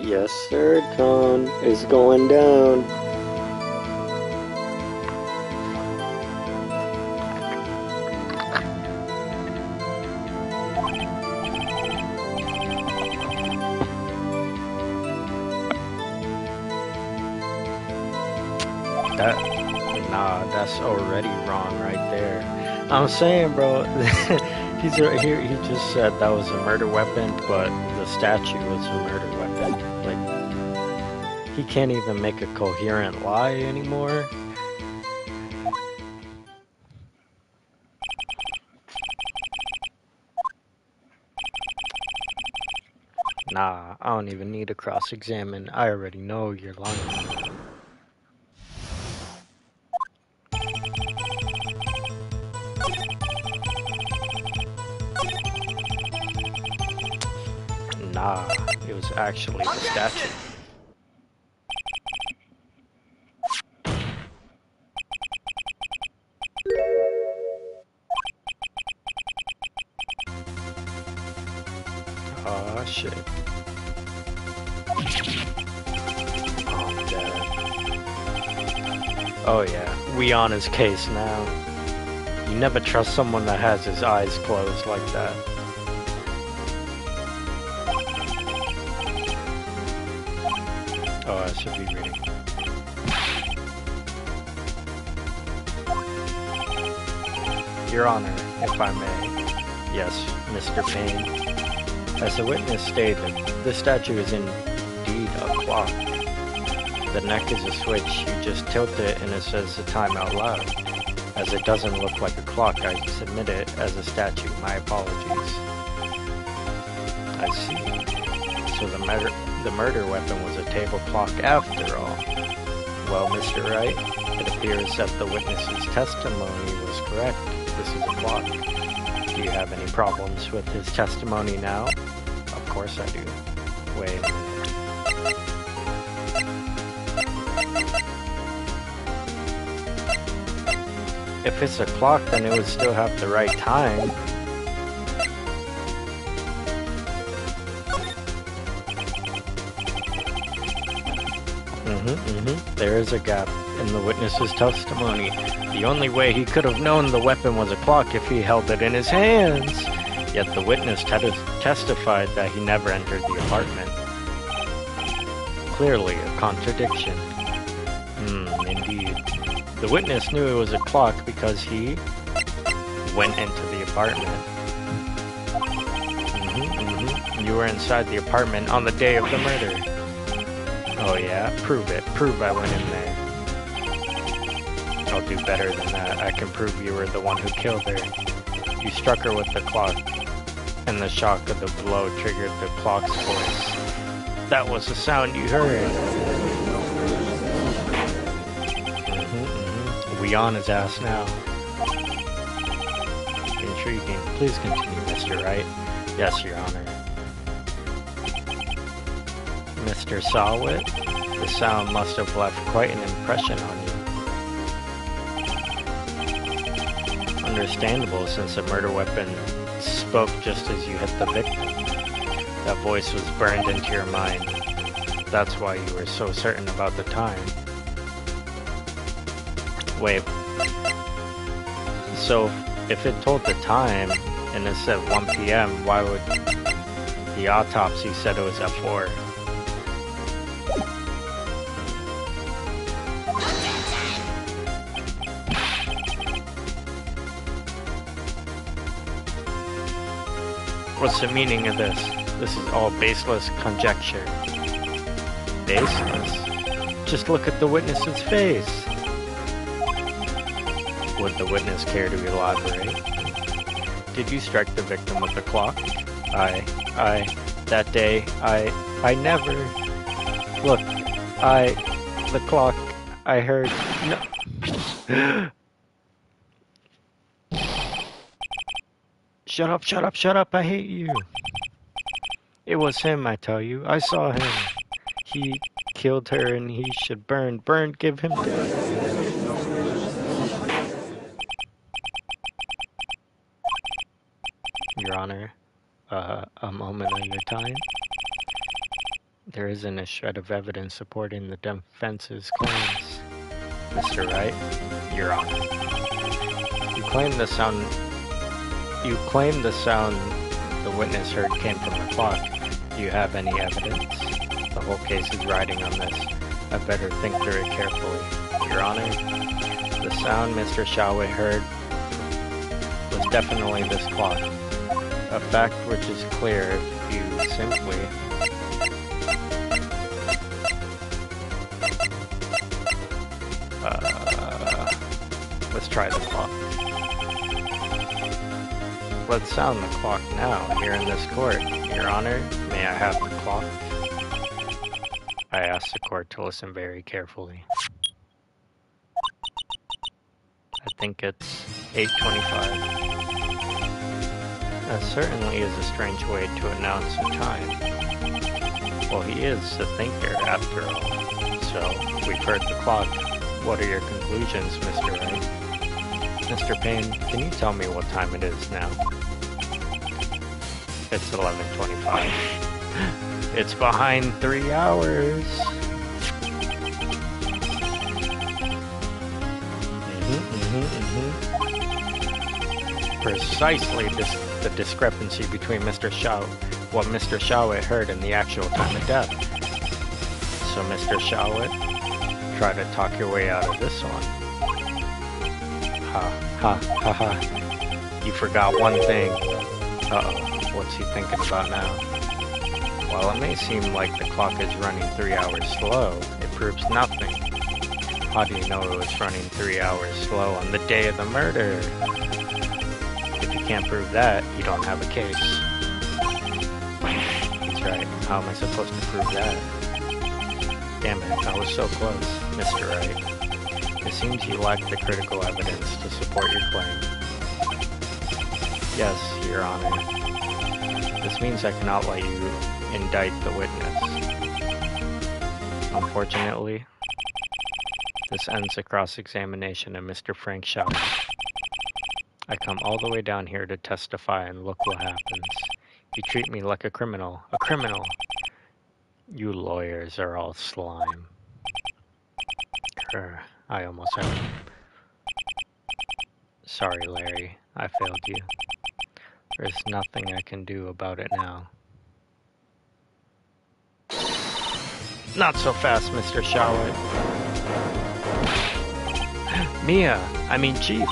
Yes, sir, Con is going down. That's already wrong right there. I'm saying, bro, he's right here. He just said that was a murder weapon, but the statue was a murder weapon. Like, he can't even make a coherent lie anymore. Nah, I don't even need to cross-examine. I already know you're lying. Nah, it was actually the statue. Oh shit. Oh, I'm dead. Oh yeah, we on his case now. You never trust someone that has his eyes closed like that. Oh, I should be reading. Your Honor, if I may. Yes, Mr. Payne. As the witness stated, the statue is indeed a clock. The neck is a switch, you just tilt it and it says the time out loud. As it doesn't look like a clock, I submit it as a statue. My apologies. I see. So the murder weapon was a table clock after all. Well, Mr. Wright, it appears that the witness's testimony was correct. This is a clock. Do you have any problems with his testimony now? Of course I do. Wait a minute. If it's a clock, then it would still have the right time. There is a gap in the witness's testimony. The only way he could have known the weapon was a clock if he held it in his hands. Yet the witness testified that he never entered the apartment. Clearly a contradiction. Indeed. The witness knew it was a clock because he went into the apartment. You were inside the apartment on the day of the murder. Oh yeah? Prove it. Prove I went in there. I'll do better than that. I can prove you were the one who killed her. You struck her with the clock, and the shock of the blow triggered the clock's voice. That was the sound you heard. We on his ass now. Intriguing. Please continue, Mr. Wright. Yes, Your Honor. Mr. Sawit, the sound must have left quite an impression on you. Understandable, since the murder weapon spoke just as you hit the victim. That voice was burned into your mind. That's why you were so certain about the time. Wait. So, if it told the time, and it said 1 p.m., why would the autopsy said it was at 4? What's the meaning of this? This is all baseless conjecture. Baseless? Just look at the witness's face. Would the witness care to elaborate? Did you strike the victim with the clock? That day, I never... Look, the clock, I heard... No. Shut up, I hate you. It was him, I tell you. I saw him. He killed her and he should burn. Burn, give him death. Your Honor, a moment of your time. There isn't a shred of evidence supporting the defense's claims. Mr. Wright, Your Honor. You claim the sound the witness heard came from the clock. Do you have any evidence? The whole case is riding on this. I better think through it carefully. Your Honor, the sound Mr. Shawe heard was definitely this clock. A fact which is clear if you simply... let's try the clock. Let's sound the clock now, here in this court. Your Honor, may I have the clock? I asked the court to listen very carefully. I think it's 8:25. That certainly is a strange way to announce a time. Well, he is the thinker, after all. So, we've heard the clock. What are your conclusions, Mr. Wright? Mr. Payne, can you tell me what time it is now? It's 11:25. It's behind 3 hours. Precisely the discrepancy between what Mr. Shawit heard and the actual time of death. So, Mr. Shawit, try to talk your way out of this one. Ha. You forgot one thing. Uh-oh. What's he thinking about now? While it may seem like the clock is running 3 hours slow, it proves nothing. How do you know it was running 3 hours slow on the day of the murder? If you can't prove that, you don't have a case. He's right. How am I supposed to prove that? Damn it, I was so close, Mr. Wright. It seems you lack the critical evidence to support your claim. Yes, Your Honor. This means I cannot let you indict the witness. Unfortunately, this ends the cross-examination of Mr. Frank Shaw. I come all the way down here to testify, and look what happens. You treat me like a criminal. A criminal! You lawyers are all slime. I almost had it. Sorry, Larry. I failed you. There's nothing I can do about it now. Not so fast, Mr. Shawit. Chief.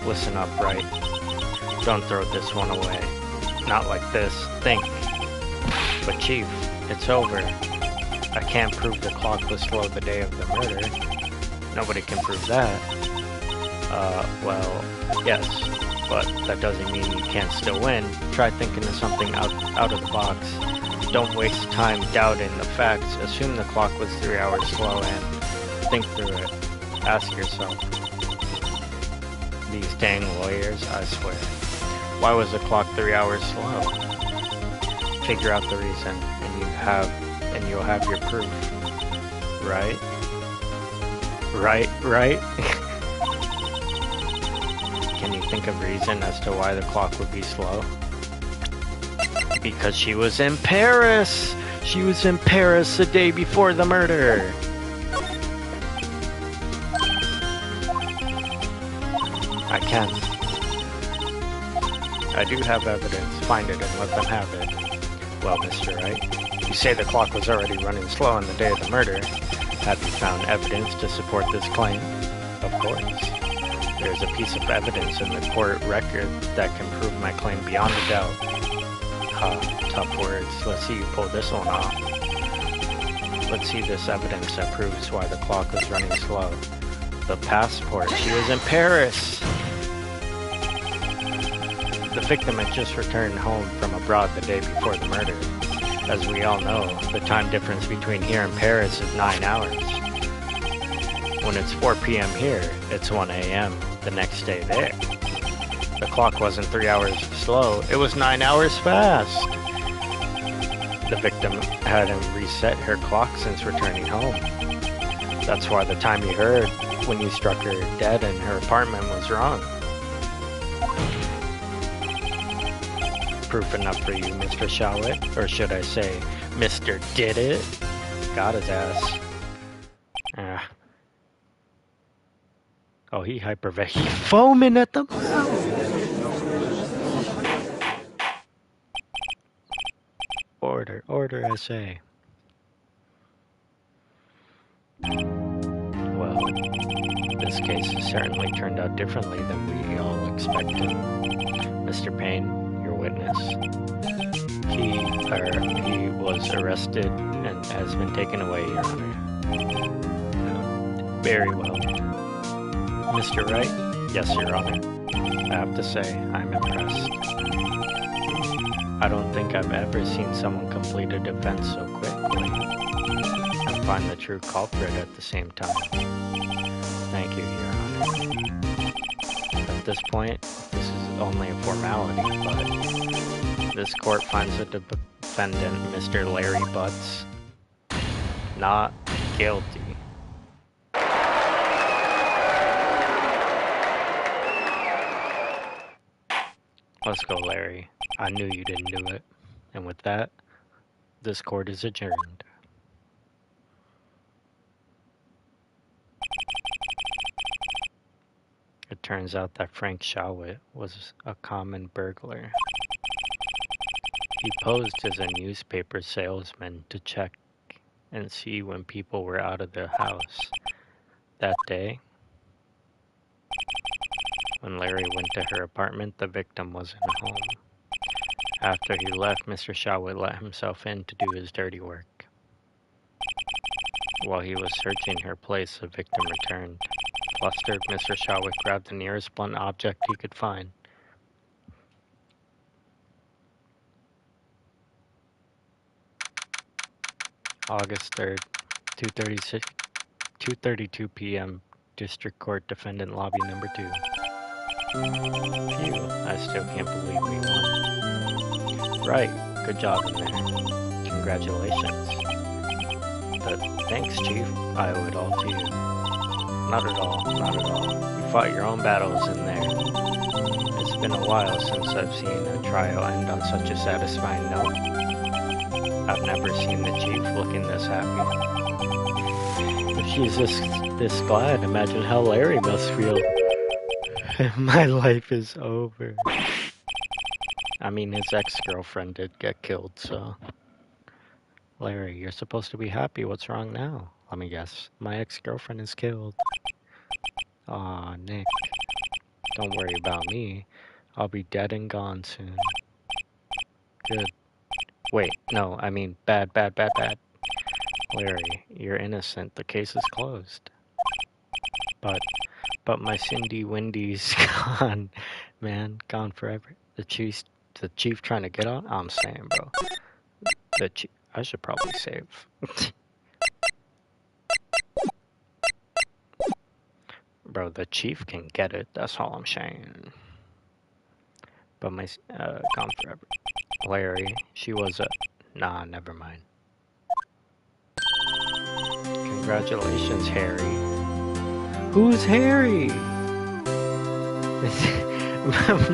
Listen up, Wright. Don't throw this one away. Not like this. Think. But Chief, it's over. I can't prove the clock was slow the day of the murder. Nobody can prove that. Well, yes. But that doesn't mean you can't still win. Try thinking of something out of the box. Don't waste time doubting the facts. Assume the clock was 3 hours slow and think through it. Ask yourself. These dang lawyers, I swear. Why was the clock 3 hours slow? Figure out the reason, and you'll have your proof. Right? Right? Can you think of reason as to why the clock would be slow? Because she was in Paris! She was in Paris the day before the murder! I can. I do have evidence. Find it and let them have it. Well, Mr. Wright, you say the clock was already running slow on the day of the murder. Have you found evidence to support this claim? Of course. There's a piece of evidence in the court record that can prove my claim beyond a doubt. Tough words. Let's see you pull this one off. Let's see this evidence that proves why the clock was running slow. The passport. She was in Paris! The victim had just returned home from abroad the day before the murder. As we all know, the time difference between here and Paris is 9 hours. When it's 4 p.m. here, it's 1 a.m. the next day there. The clock wasn't 3 hours slow, it was 9 hours fast. The victim hadn't reset her clock since returning home. That's why the time you heard when you struck her dead in her apartment was wrong. Proof enough for you, Mr. Shawit, or should I say, Mr. Did It? Got his ass. Oh, he foaming at the mouth. Order, I say. Well, this case has certainly turned out differently than we all expected. Mr. Payne, your witness. He was arrested and has been taken away, Your Honor. Very well. Mr. Wright? Yes, Your Honor. I have to say, I'm impressed. I don't think I've ever seen someone complete a defense so quickly and find the true culprit at the same time. Thank you, Your Honor. At this point, this is only a formality, but this court finds the defendant, Mr. Larry Butts, not guilty. Let's go, Larry. I knew you didn't do it. And with that, this court is adjourned. It turns out that Frank Shawit was a common burglar. He posed as a newspaper salesman to check and see when people were out of their house. That day, when Larry went to her apartment, the victim wasn't home. After he left, Mr. Shawit let himself in to do his dirty work. While he was searching her place, the victim returned. Flustered, Mr. Shawit grabbed the nearest blunt object he could find. August 3rd, 2:32 p.m. District Court Defendant Lobby Number 2. Phew, I still can't believe we won. Right, good job in there. Congratulations. But thanks, Chief. I owe it all to you. Not at all. You fought your own battles in there. It's been a while since I've seen a trial end on such a satisfying note. I've never seen the Chief looking this happy. If she's this glad, imagine how Larry must feel. My life is over. I mean, his ex-girlfriend did get killed, so... Larry, you're supposed to be happy. What's wrong now? Let me guess. My ex-girlfriend is killed. Aw, Nick. Don't worry about me. I'll be dead and gone soon. Good. Wait, no, I mean bad, bad, bad, bad. Larry, you're innocent. The case is closed. But my Cindy Windy's gone, man, gone forever. The chief trying to get on? I'm saying, bro. The chief, I should probably save. Bro, the chief can get it. That's all I'm saying. But my gone forever. Larry, she was a. Nah, never mind. Congratulations, Harry. Who's Harry?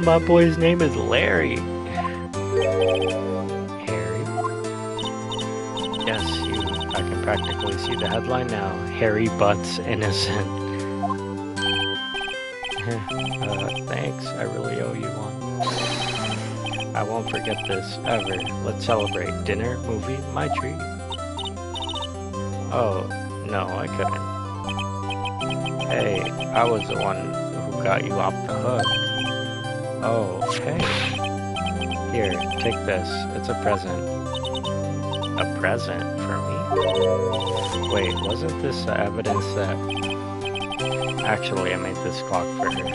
My boy's name is Larry. Harry? Yes, I can practically see the headline now. Harry Butts innocent. Thanks, I really owe you one. I won't forget this, ever. Let's celebrate. Dinner, movie, my treat. Oh, no, I couldn't. Hey, I was the one who got you off the hook. Oh, hey. Here, take this. It's a present. A present for me? Wait, wasn't this evidence that... Actually, I made this clock for her.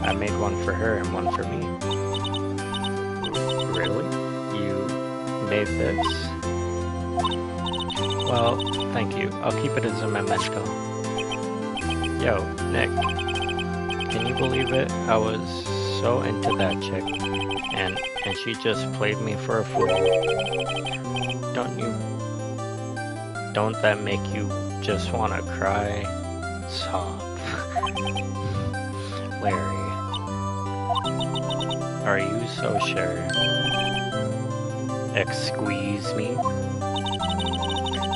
I made one for her and one for me. Really? You made this? Well, thank you. I'll keep it as a memento. Yo, Nick. Can you believe it? I was so into that chick. And she just played me for a fool. Don't that make you just wanna cry? Sob. Larry. Are you so sure? Excuse me?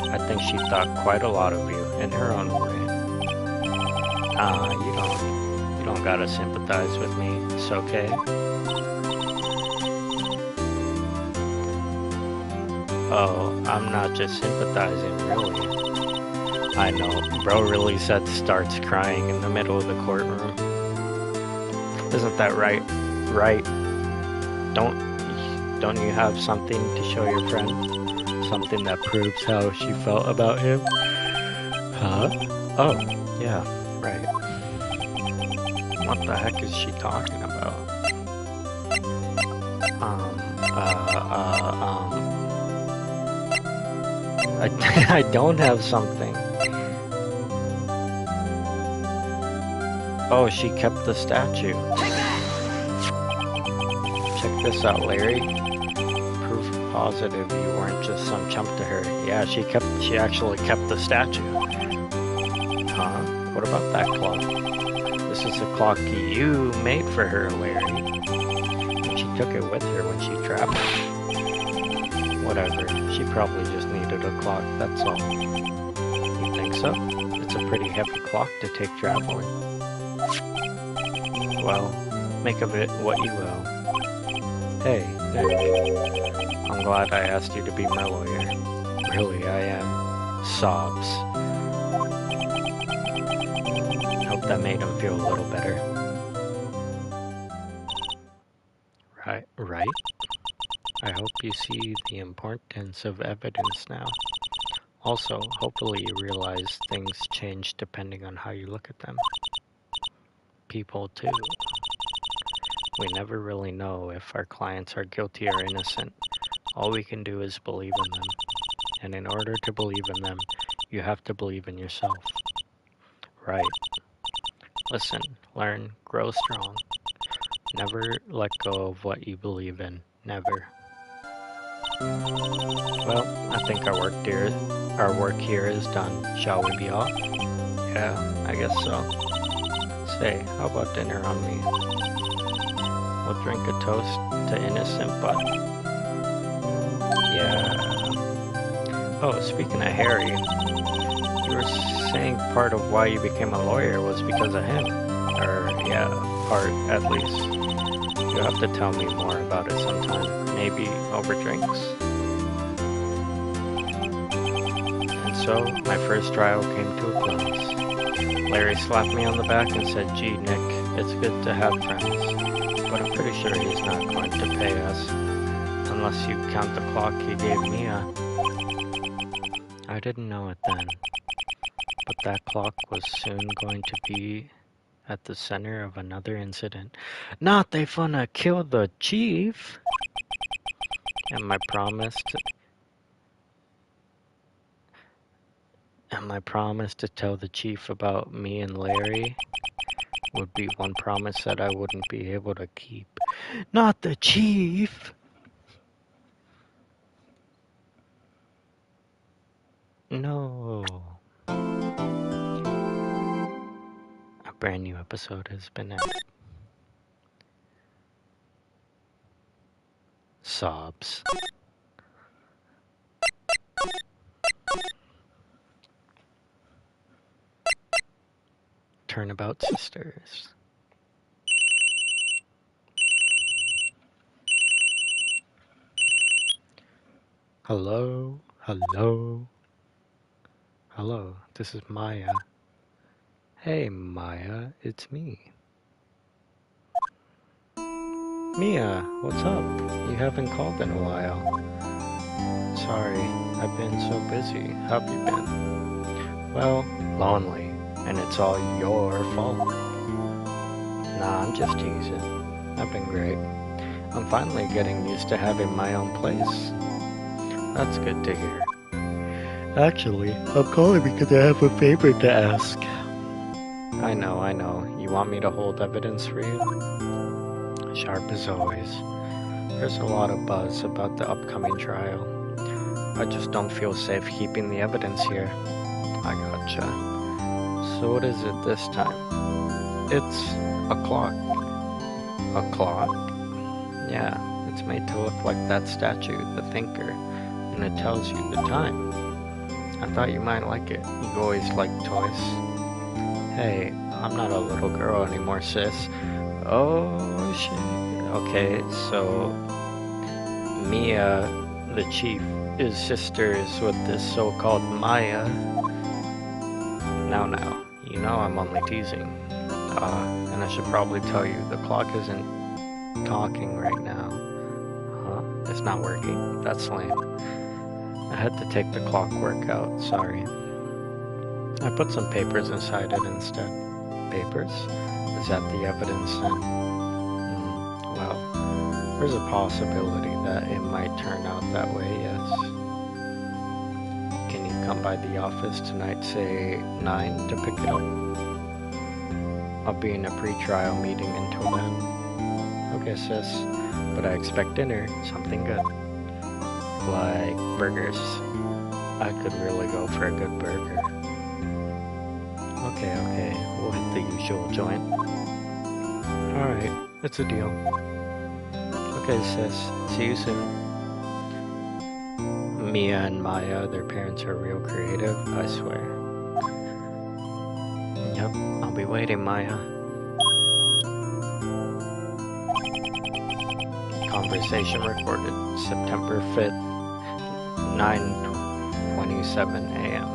I think she thought quite a lot of you in her own way. You don't gotta sympathize with me. It's okay. Oh, I'm not just sympathizing, really. I know, bro really starts crying in the middle of the courtroom. Isn't that right? Right? Don't you have something to show your friend? Something that proves how she felt about him? Huh? Oh, yeah, right. What the heck is she talking about? I don't have something. Oh, she kept the statue. Check this out, Larry. Proof positive you weren't just some chump to her. Yeah, she actually kept the statue. Huh? What about that clock? This is a clock you made for her, Larry. And she took it with her when she traveled. Whatever, she probably just needed a clock, that's all. You think so? It's a pretty heavy clock to take traveling. Well, make of it what you will. Hey, Nick. I'm glad I asked you to be my lawyer. Really, I am. Sobs. Hope that made him feel a little better. Right? I hope you see the importance of evidence now. Also, hopefully you realize things change depending on how you look at them. People too. We never really know if our clients are guilty or innocent. All we can do is believe in them. And in order to believe in them, you have to believe in yourself. Right. Listen, learn, grow strong. Never let go of what you believe in. Never. Well, I think our work here is done. Shall we be off? Yeah, I guess so. Say, how about dinner on me? We'll drink a toast to innocent butt. Yeah. Oh, speaking of Harry, you were saying part of why you became a lawyer was because of him. Or, yeah, part at least. You'll have to tell me more about it sometime. Maybe over drinks? And so, my first trial came to a close. Larry slapped me on the back and said, "Gee, Nick, it's good to have friends, but I'm pretty sure he's not going to pay us, unless you count the clock he gave Mia." I didn't know it then, but that clock was soon going to be at the center of another incident. Not they finna kill the chief! And my promise to tell the chief about me and Larry would be one promise that I wouldn't be able to keep. Not the chief! No. A brand new episode has been out. Sobs. Turnabout Sisters. Hello, hello, hello, this is Maya. Hey Maya, it's me. Mia, what's up? You haven't called in a while. Sorry, I've been so busy. How have you been? Well, lonely, and it's all your fault. Nah, I'm just teasing. I've been great. I'm finally getting used to having my own place. That's good to hear. Actually, I'm calling because I have a favor to ask. I know. You want me to hold evidence for you? Sharp as always. There's a lot of buzz about the upcoming trial. I just don't feel safe keeping the evidence here. I gotcha. So what is it this time? It's a clock. A clock? Yeah, it's made to look like that statue, the Thinker, and it tells you the time. I thought you might like it. You always liked toys. Hey, I'm not a little girl anymore, sis. Oh, shit. Okay, so Mia, the chief, is sisters with this so-called Maya. Now, you know I'm only teasing. And I should probably tell you, the clock isn't talking right now. Huh? It's not working? That's lame. I had to take the clockwork out, sorry. I put some papers inside it instead. Papers? Is that the evidence then? Well, there's a possibility that it might turn out that way, yes. Can you come by the office tonight, say 9, to pick it up? I'll be in a pre-trial meeting until then. Okay, sis, but I expect dinner, something good. Like burgers. I could really go for a good burger. Okay, we'll hit the usual joint. Alright, it's a deal. Okay, sis, see you soon. Mia and Maya, their parents are real creative, I swear. Yep, I'll be waiting, Maya. Conversation recorded September 5th, 9:27 a.m.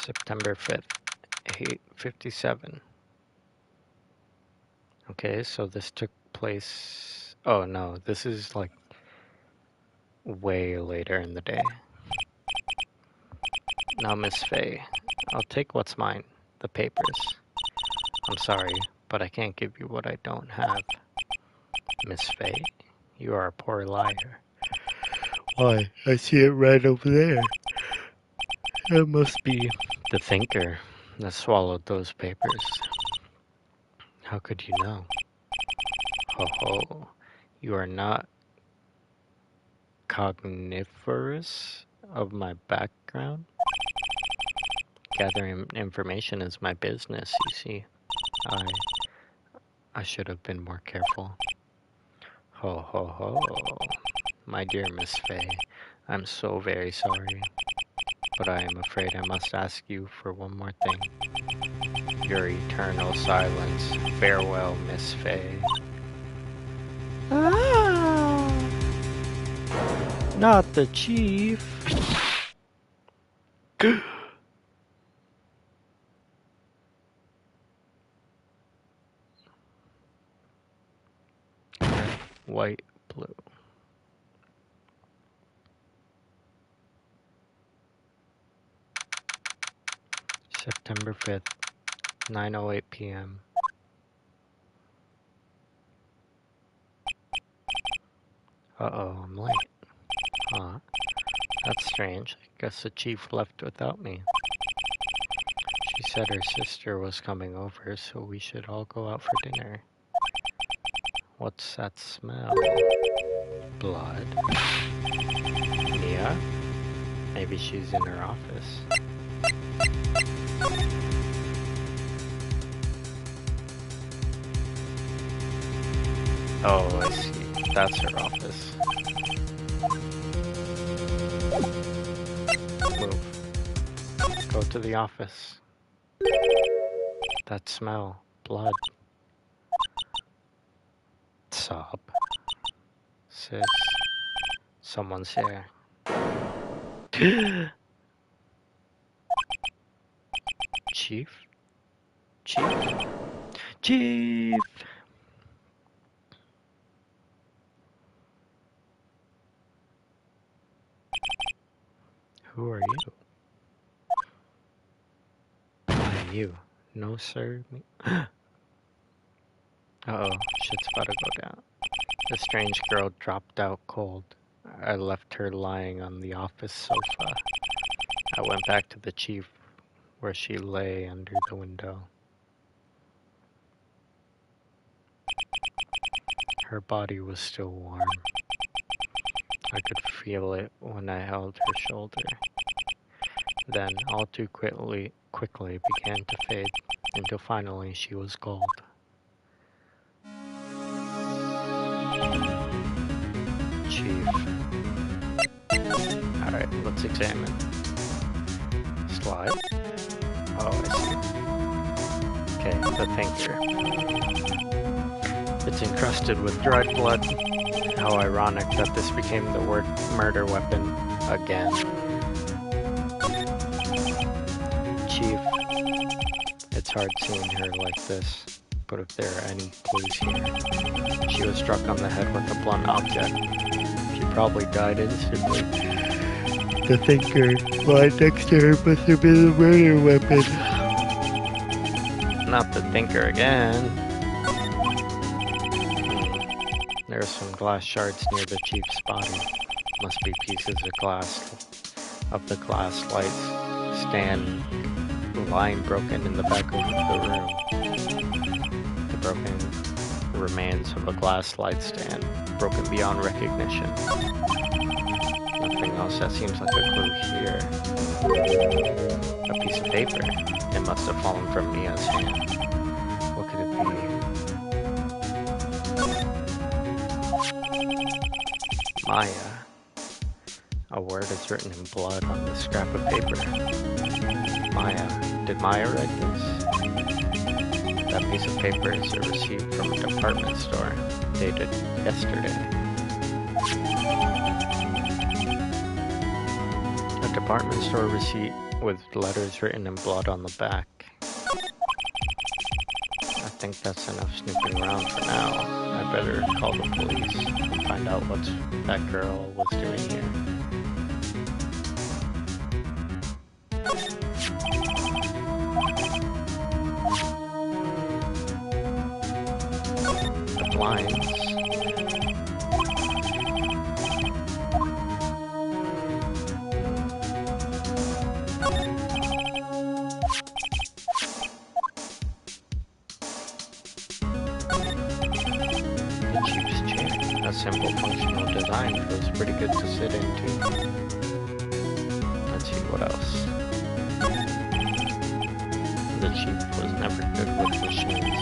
September 5th, 8:57. Okay, so this took place... Oh no, this is like way later in the day. Now, Miss Faye, I'll take what's mine, the papers. I'm sorry, but I can't give you what I don't have. Miss Faye, you are a poor liar. Why, I see it right over there. It must be the Thinker that swallowed those papers. How could you know? Ho ho, you are not cogniferous of my background? Gathering information is my business, you see. I should have been more careful. Ho ho ho. My dear Miss Faye, I'm so very sorry. But I am afraid I must ask you for one more thing. Your eternal silence. Farewell, Miss Faye. Not the chief. White, blue. September 5th, 9:08 p.m. Uh-oh, I'm late. Huh. That's strange. I guess the chief left without me. She said her sister was coming over, so we should all go out for dinner. What's that smell? Blood? Mia? Maybe she's in her office. Oh, I see. That's her office. Move. Go to the office. That smell. Blood. Sob. Sis. Someone's here. Chief? Chief? Chief! Who are you? I'm you. No, sir. Uh-oh, shit's about to go down. The strange girl dropped out cold. I left her lying on the office sofa. I went back to the chief, where she lay under the window. Her body was still warm. I could feel it when I held her shoulder. Then, all too quickly began to fade, until finally she was cold. Chief. Alright, let's examine. Slide. Oh, I see. Okay, the thinker. It's encrusted with dried blood. How ironic that this became the murder weapon again. Chief, it's hard seeing her like this, but if there are any clues here, she was struck on the head with a blunt object. She probably died instantly. The thinker lying next to her must have been the murder weapon. Not the thinker again. There are some glass shards near the chief's body. Must be pieces of glass of the glass light stand lying broken in the back of the room. The broken remains of a glass light stand, broken beyond recognition. Nothing else that seems like a clue here. A piece of paper. It must have fallen from Mia's hand. What could it be? Maya. A word is written in blood on this scrap of paper. Maya. Did Maya write this? That piece of paper is a receipt from a department store, dated yesterday. A department store receipt with letters written in blood on the back. I think that's enough snooping around for now. I better call the police and find out what that girl was doing here. The blinds. A simple functional design feels pretty good to sit into. Let's see what else. The chief was never good with machines.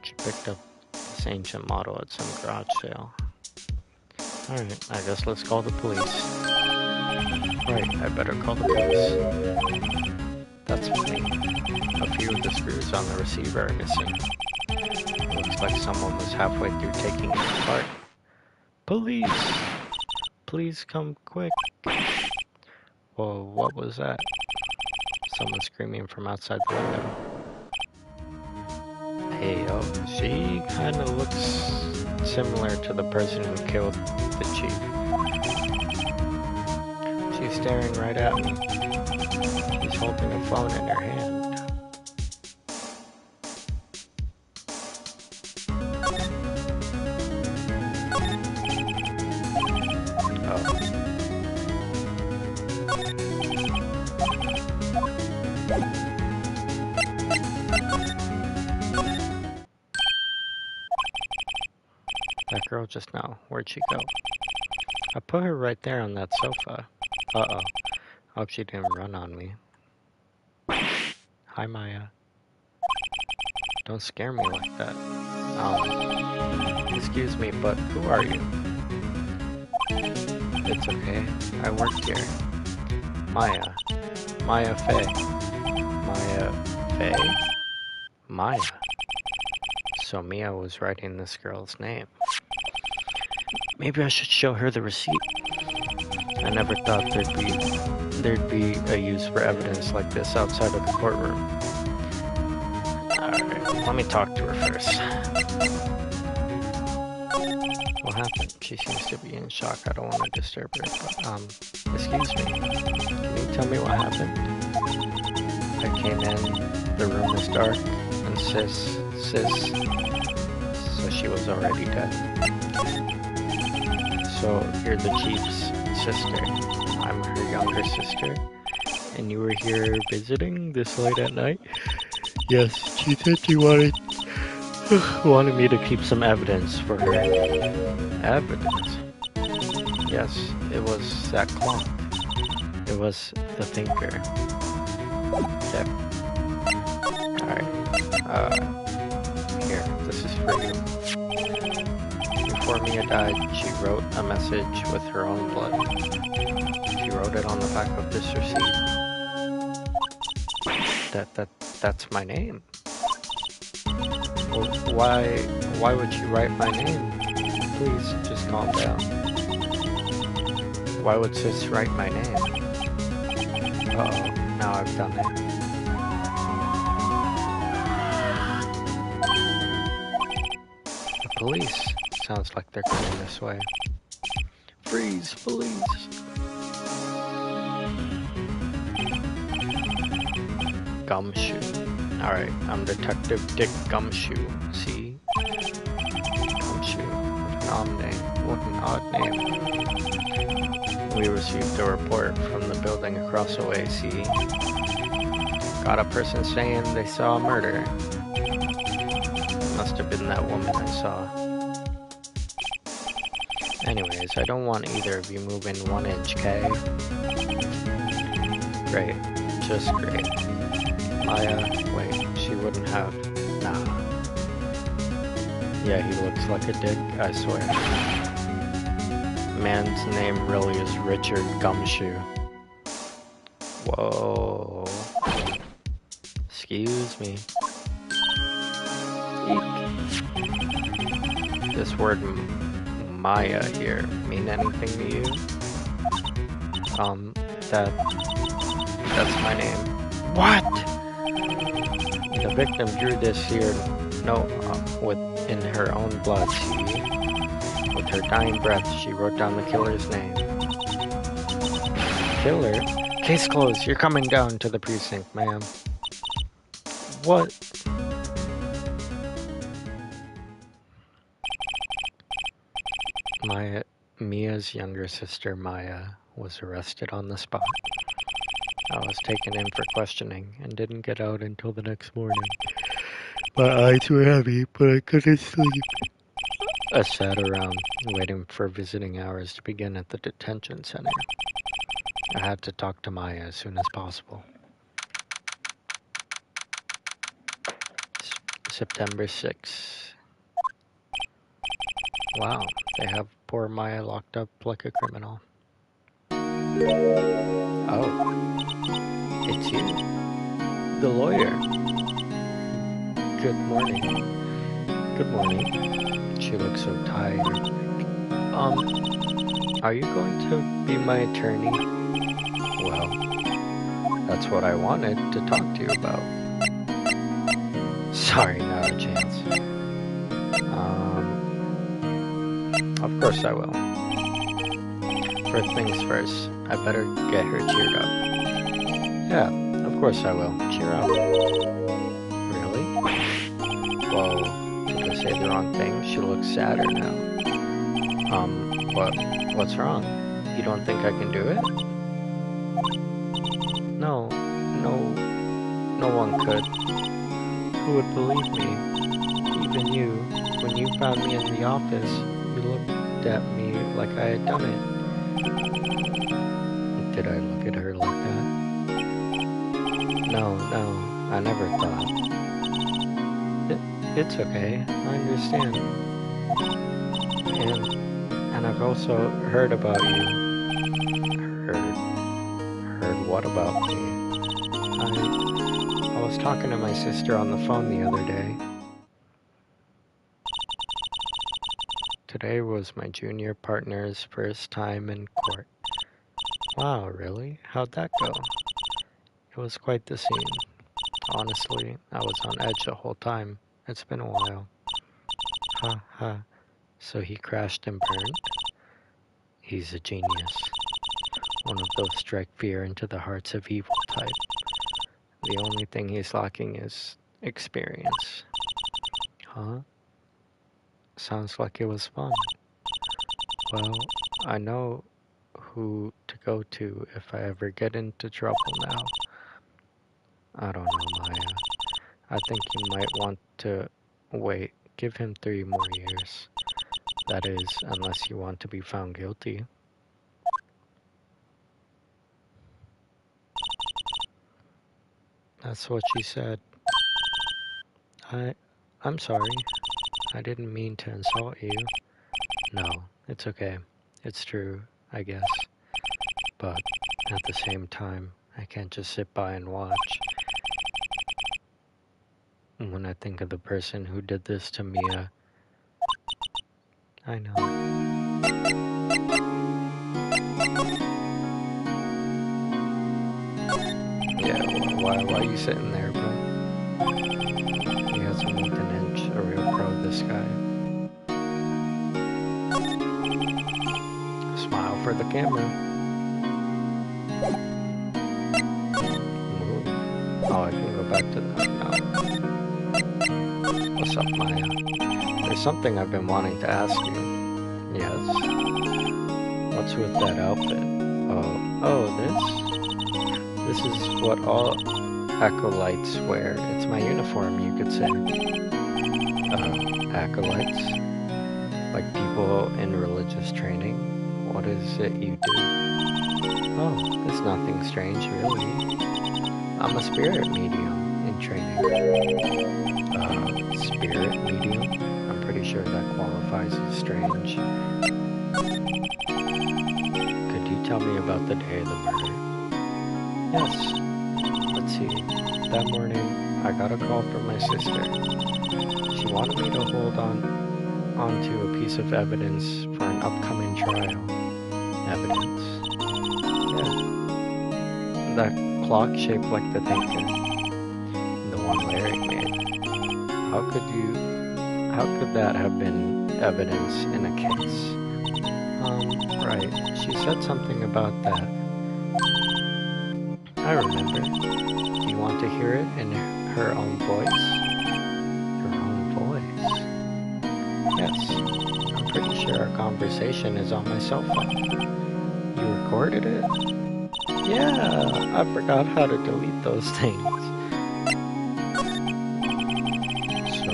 She picked up this ancient model at some garage sale. Alright, I guess let's call the police. Right, I better call the police. That's funny. A few of the screws on the receiver are missing. Looks like someone was halfway through taking it apart. Police! Please come quick. Whoa, what was that? Someone screaming from outside the window. Hey, oh, she kinda looks similar to the person who killed the chief. She's staring right at me. She's holding a phone in her hand. Oh. That girl just now, where'd she go? I put her right there on that sofa. Uh-oh. Hope she didn't run on me. Hi, Maya. Don't scare me like that. Excuse me, but who are you? It's okay. I work here. Maya. Maya Faye. Maya Faye? Maya. So Mia was writing this girl's name. Maybe I should show her the receipt. I never thought there'd be a use for evidence like this outside of the courtroom. Alright, let me talk to her first. What happened? She seems to be in shock. I don't want to disturb her, but, excuse me. Can you tell me what happened? I came in, the room was dark, and so she was already dead. So, you're the chief's sister. I'm her younger sister. And you were here visiting this late at night? Yes, she said she wanted me to keep some evidence for her. Evidence? Yes, it was that clock. It was the thinker. Okay. Alright. Here, this is for you. Before Mia died, she wrote a message with her own blood. She wrote it on the back of this receipt. That's my name. Well, why would you write my name? Please, just calm down. Why would sis write my name? Uh-oh, now I've done it. The police. Sounds like they're coming this way. Freeze, police! Gumshoe. Alright, I'm Detective Dick Gumshoe. See? Gumshoe. What an odd name. We received a report from the building across the way, see? Got a person saying they saw a murder. Must have been that woman I saw. Anyways, I don't want either of you moving 1 inch, okay? Great. Just great. Maya, wait, she wouldn't have. Nah. Yeah, he looks like a dick, I swear. Man's name really is Richard Gumshoe. Whoa. Excuse me. Eek. This word Maya here mean anything to you? That's my name. What? The victim drew this here note in her own blood, see? With her dying breath, she wrote down the killer's name. Killer? Case closed. You're coming down to the precinct, ma'am. What? Mia's younger sister, Maya, was arrested on the spot. I was taken in for questioning and didn't get out until the next morning. My eyes were heavy, but I couldn't sleep. I sat around, waiting for visiting hours to begin at the detention center. I had to talk to Maya as soon as possible. September 6th. Wow, they have poor Maya locked up like a criminal. Oh, it's you, the lawyer. Good morning. Good morning. She looks so tired. Are you going to be my attorney? Well, that's what I wanted to talk to you about. Sorry, not a chance. Of course I will. First things first, I better get her cheered up. Yeah, of course I will. Cheer up. Really? Whoa, did I say the wrong thing? She looks sadder now. What's wrong? You don't think I can do it? No one could. Who would believe me? Even you. When you found me in the office, you looked at me like I had done it. Did I look at her like that? No, I never thought. It's okay, I understand. And I've also heard about you. Heard what about me? I was talking to my sister on the phone the other day. Today was my junior partner's first time in court. Wow, really? How'd that go? It was quite the scene. Honestly, I was on edge the whole time. It's been a while. Ha ha. So he crashed and burned? He's a genius. One of those strike fear into the hearts of evil type. The only thing he's lacking is experience. Huh? Sounds like it was fun. Well, I know who to go to if I ever get into trouble now. I don't know, Maya. I think you might want to wait. Give him 3 more years. That is, unless you want to be found guilty. That's what she said. I'm sorry. I didn't mean to insult you. No, it's okay. It's true, I guess. But at the same time, I can't just sit by and watch. When I think of the person who did this to Mia, I know. Yeah, why are you sitting there, bro? He hasn't moved an inch. A real pro, this guy. Smile for the camera. Move. Oh, I can go back to that now. What's up, Maya? There's something I've been wanting to ask you. Yes? What's with that outfit? Oh, this is what all acolytes wear. It's my uniform, you could say. Acolytes? Like people in religious training? What is it you do? Oh, it's nothing strange, really. I'm a spirit medium in training. Spirit medium? I'm pretty sure that qualifies as strange. Could you tell me about the day of the murder? Yes. Let's see. That morning, I got a call from my sister. She wanted me to hold onto a piece of evidence for an upcoming trial. Evidence? Yeah. That clock shaped like the thinker. The one Larry made. How could that have been evidence in a case? Right. She said something about that. I remember. Do you want to hear it in her own voice? Her own voice? Yes. I'm pretty sure our conversation is on my cell phone. You recorded it? Yeah, I forgot how to delete those things. So,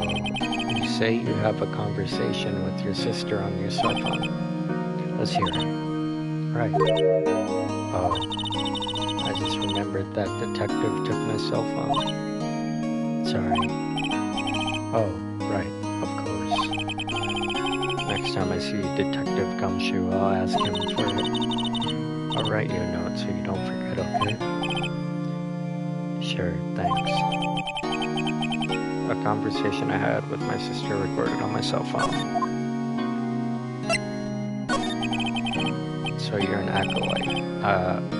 you say you have a conversation with your sister on your cell phone. Let's hear it. Right. Oh. I just remembered that detective took my cell phone. Sorry. Oh, right, of course. Next time I see Detective Gumshoe, I'll ask him for it. I'll write you a note so you don't forget, okay? Sure, thanks. A conversation I had with my sister recorded on my cell phone. So you're an acolyte,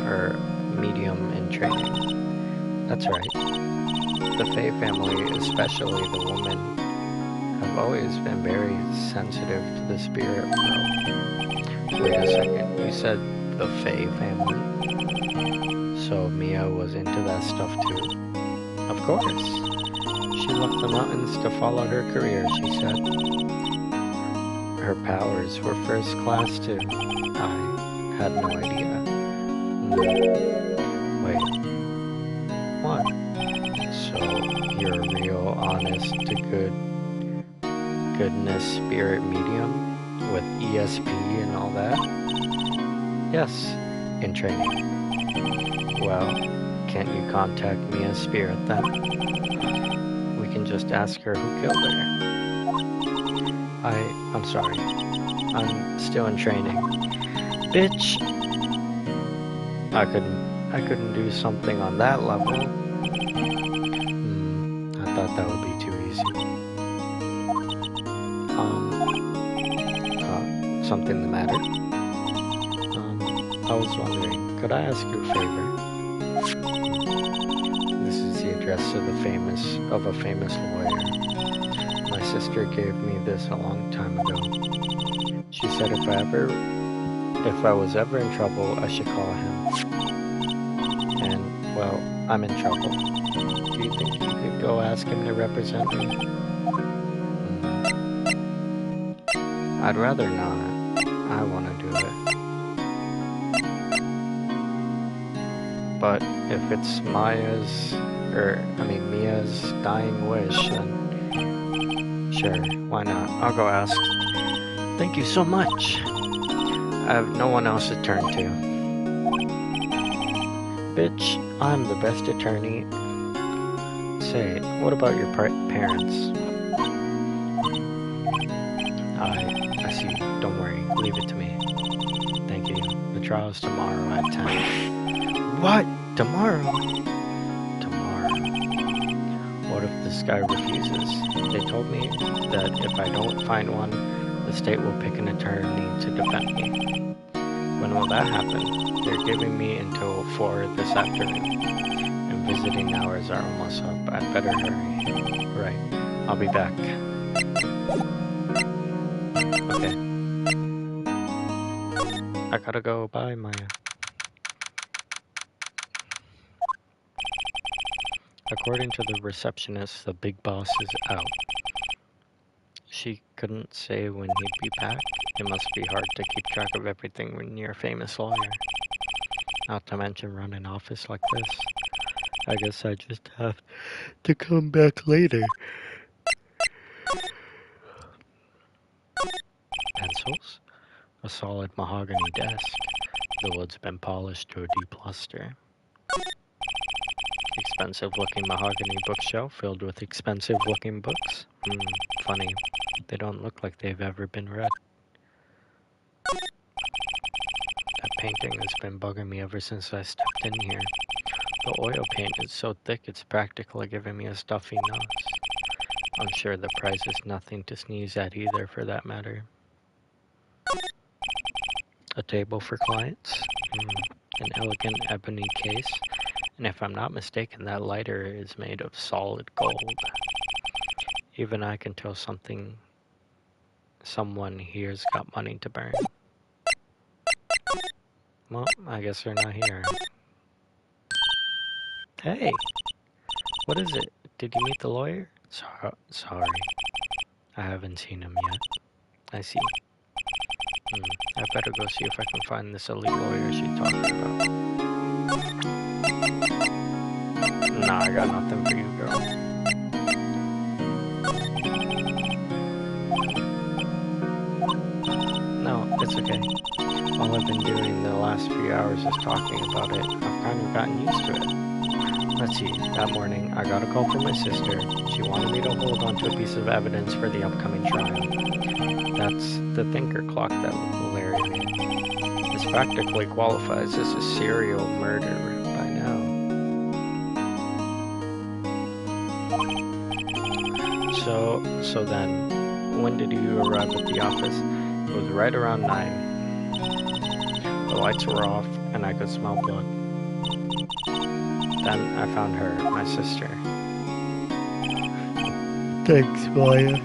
or medium in training. That's right. The Fae family, especially the women, have always been very sensitive to the spirit world. Wait a second, you said the Fae family? So Mia was into that stuff too? Of course. She left the mountains to follow her career, she said. Her powers were first class too. I had no idea. Wait. What? So you're a real, honest to goodness spirit medium with ESP and all that? Yes, in training. Well, can't you contact Mia's spirit then? We can just ask her who killed her. I'm sorry. I'm still in training. Bitch! I couldn't do something on that level. I thought that would be too easy. Something the matter? I was wondering, could I ask you a favor? This is the address of a famous lawyer. My sister gave me this a long time ago. She said if I was ever in trouble, I should call him. And, well, I'm in trouble. Do you think you could go ask him to represent me? I'd rather not. I want to do it. But if it's Mia's dying wish, then sure, why not? I'll go ask. Thank you so much. I have no one else to turn to. Bitch, I'm the best attorney. Say, what about your parents? I see. Don't worry. Leave it to me. Thank you. The trial's tomorrow at 10. What? Tomorrow? Tomorrow. What if this guy refuses? They told me that if I don't find one, the state will pick an attorney to defend me. When will that happen? They're giving me until 4 this afternoon, and visiting hours are almost up. I'd better hurry. Right. I'll be back. Okay. I gotta go. Bye, Maya. According to the receptionist, the big boss is out. She couldn't say when he'd be back. It must be hard to keep track of everything when you're a famous lawyer. Not to mention run an office like this. I guess I just have to come back later. Pencils? A solid mahogany desk. The wood's been polished to a deep luster. Expensive-looking mahogany bookshelf filled with expensive-looking books. Funny. They don't look like they've ever been read. That painting has been bugging me ever since I stepped in here. The oil paint is so thick it's practically giving me a stuffy nose. I'm sure the price is nothing to sneeze at either, for that matter. A table for clients? An elegant ebony case? And if I'm not mistaken, that lighter is made of solid gold. Even I can tell someone here's got money to burn. Well, I guess they're not here. Hey! What is it? Did you meet the lawyer? Sorry. I haven't seen him yet. I see. I better go see if I can find this elite lawyer she's talking about. Nah, I got nothing for you, girl. No, it's okay. All I've been doing the last few hours is talking about it. I've kind of gotten used to it. Let's see, that morning I got a call from my sister. She wanted me to hold on to a piece of evidence for the upcoming trial. That's the thinker clock that Larry made. This practically qualifies as a serial murderer by now. So then, when did you arrive at the office? It was right around 9. The lights were off, and I could smell blood. Then I found her, my sister. Thanks, Maya.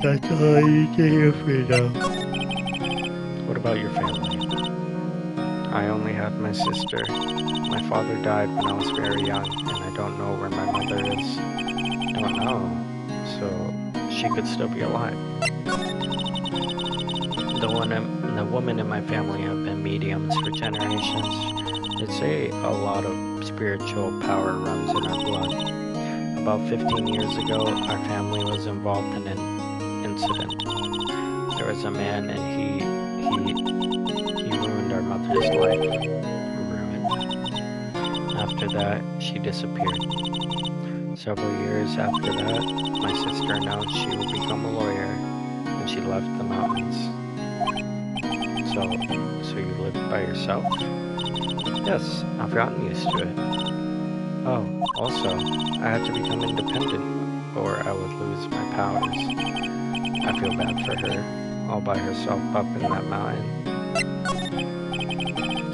That's all I need to hear for now. What about your family? I only had my sister. My father died when I was very young, and I don't know where my mother is. Don't know. So she could still be alive. The women in my family have been mediums for generations. They say a lot of spiritual power runs in our blood. About 15 years ago, our family was involved in an incident. There was a man, and he ruined our mother's life. Ruined. After that, she disappeared. Several years after that, my sister announced she would become a lawyer, and she left the mountains. So you live by yourself? Yes, I've gotten used to it. Oh, also, I had to become independent, or I would lose my powers. I feel bad for her, all by herself up in that mountain.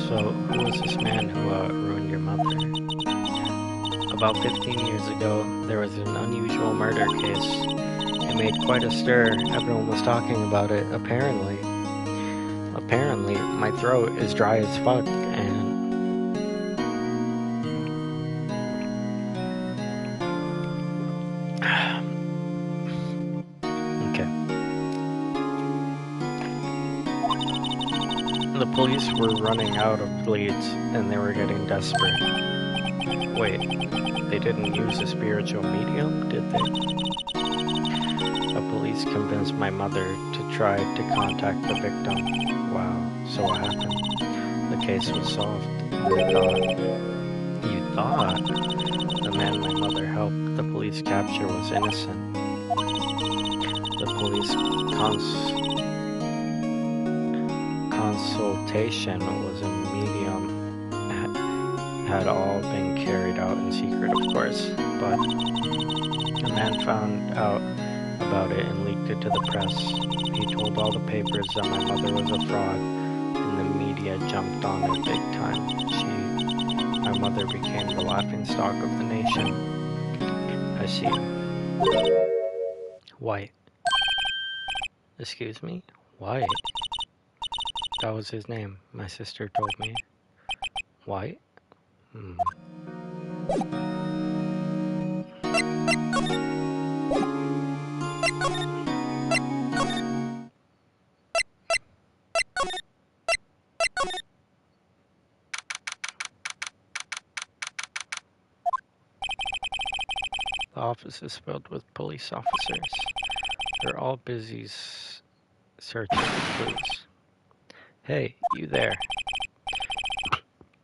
So, who was this man who ruined your mother? About 15 years ago, there was an unusual murder case. It made quite a stir. Everyone was talking about it, apparently. Apparently, my throat is dry as fuck, and okay. The police were running out of leads, and they were getting desperate. Wait, they didn't use a spiritual medium, did they? The police convinced my mother to try to contact the victim. Wow, so what happened? The case was solved. You thought the man my mother helped the police capture was innocent. The police consultation was a medium had all been carried out in secret, of course, but a man found out about it and leaked it to the press. He told all the papers that my mother was a fraud, and the media jumped on it big time. My mother became the laughingstock of the nation. I see. White. Excuse me? White? That was his name, my sister told me. White? The office is filled with police officers. They're all busy searching for clues. Hey, you there.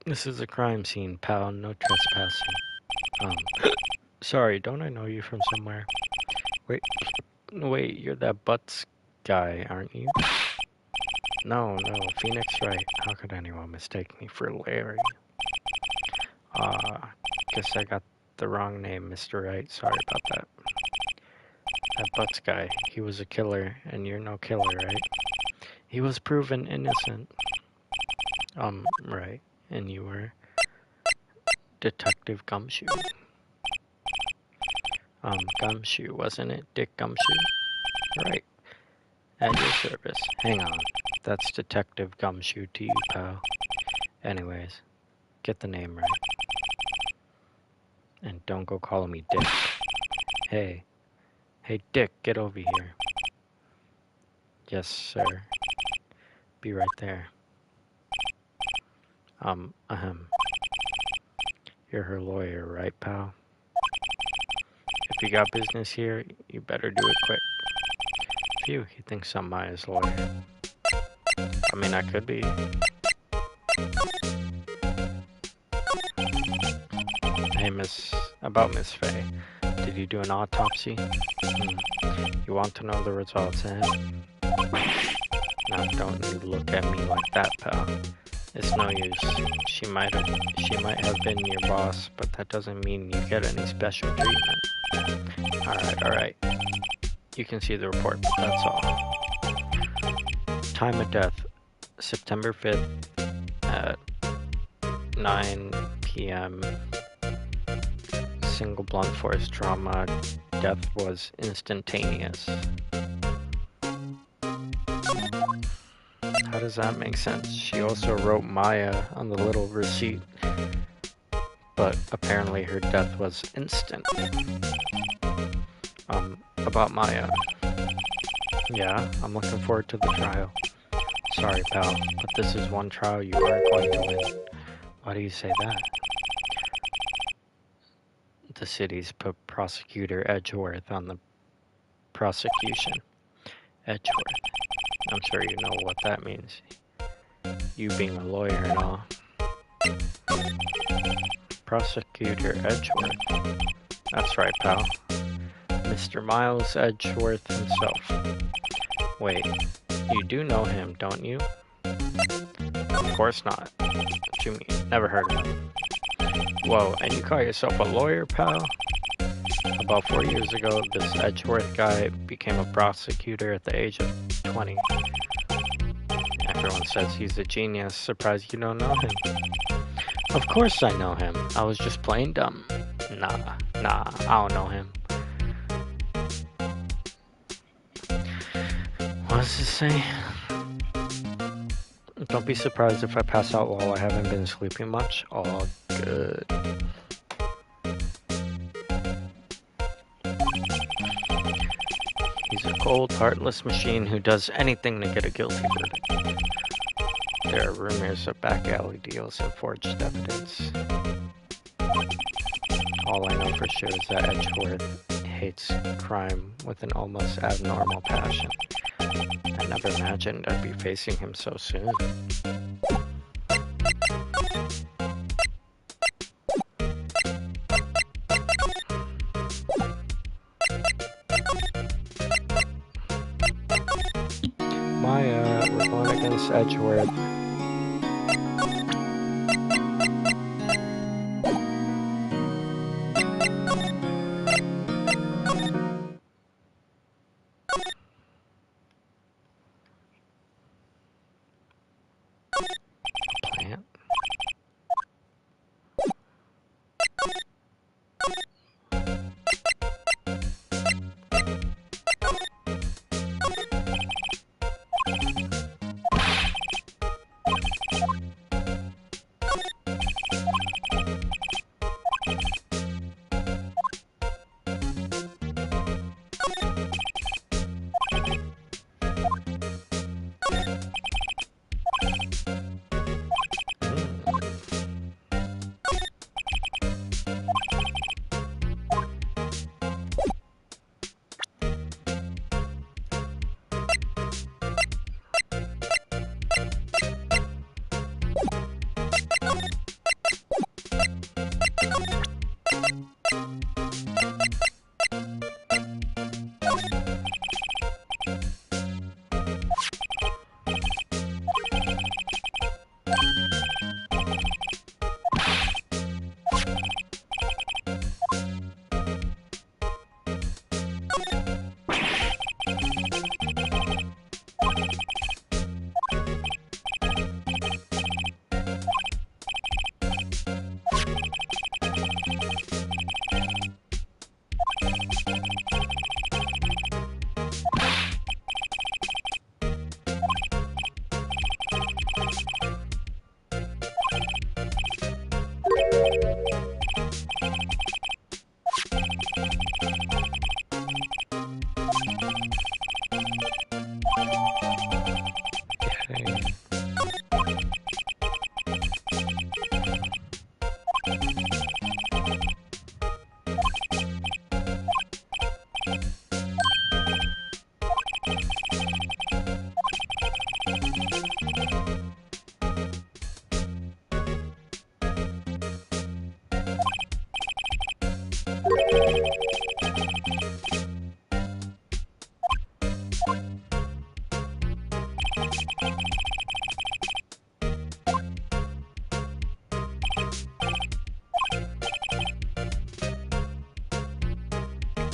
This is a crime scene, pal. No trespassing. Sorry, don't I know you from somewhere? Wait, you're that Butts guy, aren't you? No, Phoenix Wright. How could anyone mistake me for Larry? Guess I got the wrong name, Mr. Wright. Sorry about that. That Butts guy, he was a killer, and you're no killer, right? He was proven innocent. Right. And you were Detective Gumshoe. Gumshoe, wasn't it? Dick Gumshoe? Right. At your service. Hang on. That's Detective Gumshoe to you, pal. Anyways, get the name right. And don't go calling me Dick. Hey, Dick, get over here. Yes, sir. Be right there. You're her lawyer, right, pal? If you got business here, you better do it quick. Phew, he thinks I'm Maya's lawyer. I mean, I could be. Hey, about Miss Faye. Did you do an autopsy? You want to know the results, eh? Now, don't you look at me like that, pal. It's no use. She might have been your boss, but that doesn't mean you get any special treatment. Alright. You can see the report, but that's all. Time of death, September 5th, 9 p.m. Single blunt force trauma. Death was instantaneous. How does that make sense? She also wrote Maya on the little receipt, but apparently her death was instant. About Maya. Yeah, I'm looking forward to the trial. Sorry, pal, but this is one trial you aren't going to win. Why do you say that? The city's put prosecutor Edgeworth on the prosecution. Edgeworth. I'm sure you know what that means. You being a lawyer and all. Prosecutor Edgeworth. That's right, pal. Mr. Miles Edgeworth himself. Wait, you do know him, don't you? Of course not. What you mean? Never heard of him. Whoa, and you call yourself a lawyer, pal? About 4 years ago, this Edgeworth guy became a prosecutor at the age of 20. Everyone says he's a genius. Surprised you don't know him. Of course I know him. I was just plain dumb. Nah, I don't know him. What does it say? Don't be surprised if I pass out while I haven't been sleeping much. All good. He's a cold, heartless machine who does anything to get a guilty verdict. There are rumors of back alley deals and forged evidence. All I know for sure is that Edgeworth hates crime with an almost abnormal passion. I never imagined I'd be facing him so soon. Maya, we're going against Edgeworth. Plant.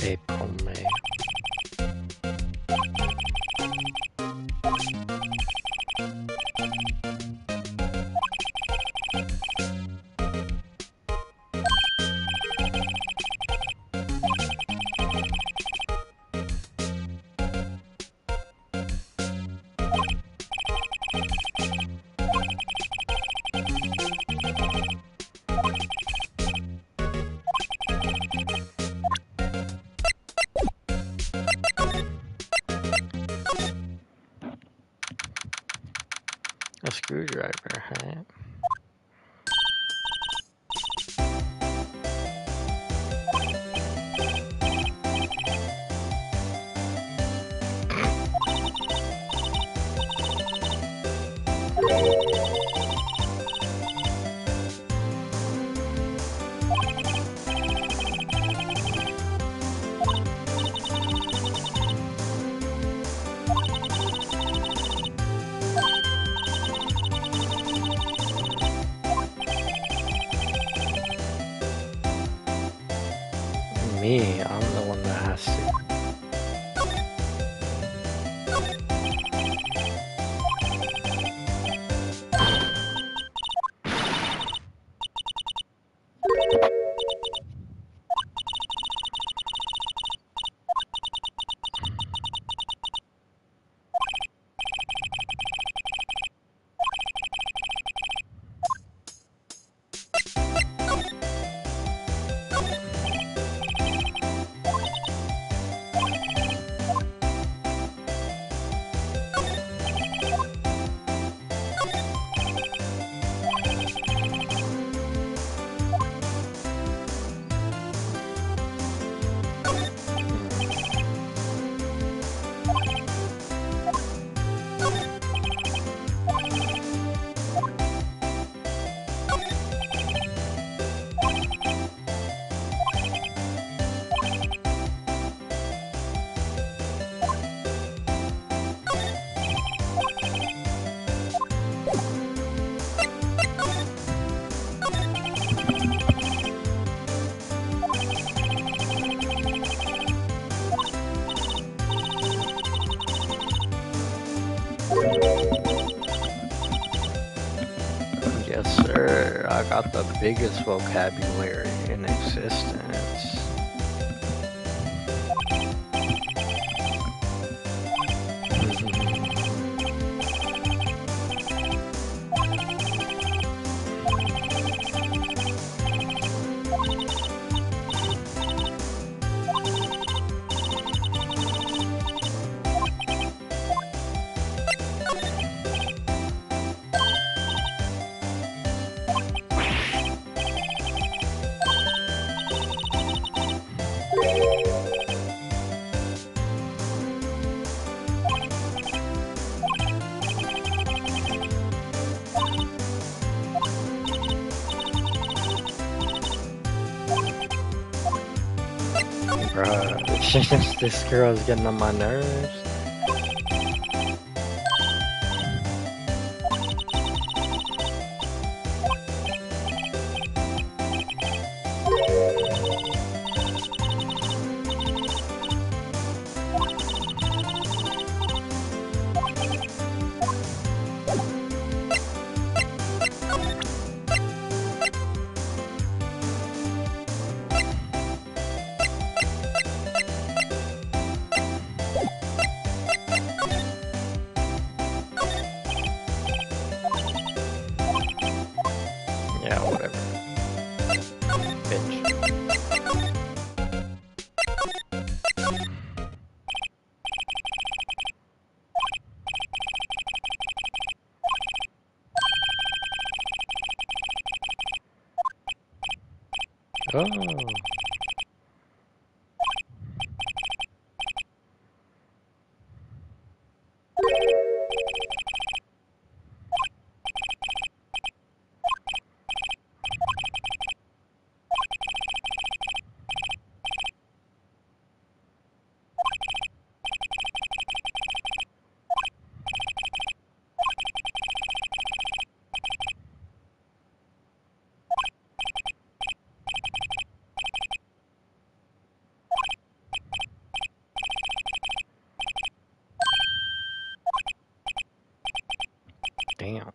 April, May. whatever, right? Me, I'm the one that has to. Yes, sir. I got the biggest vocabulary in existence. Bruh, this girl is getting on my nerves. Yeah, whatever. Bitch. Oh. Damn.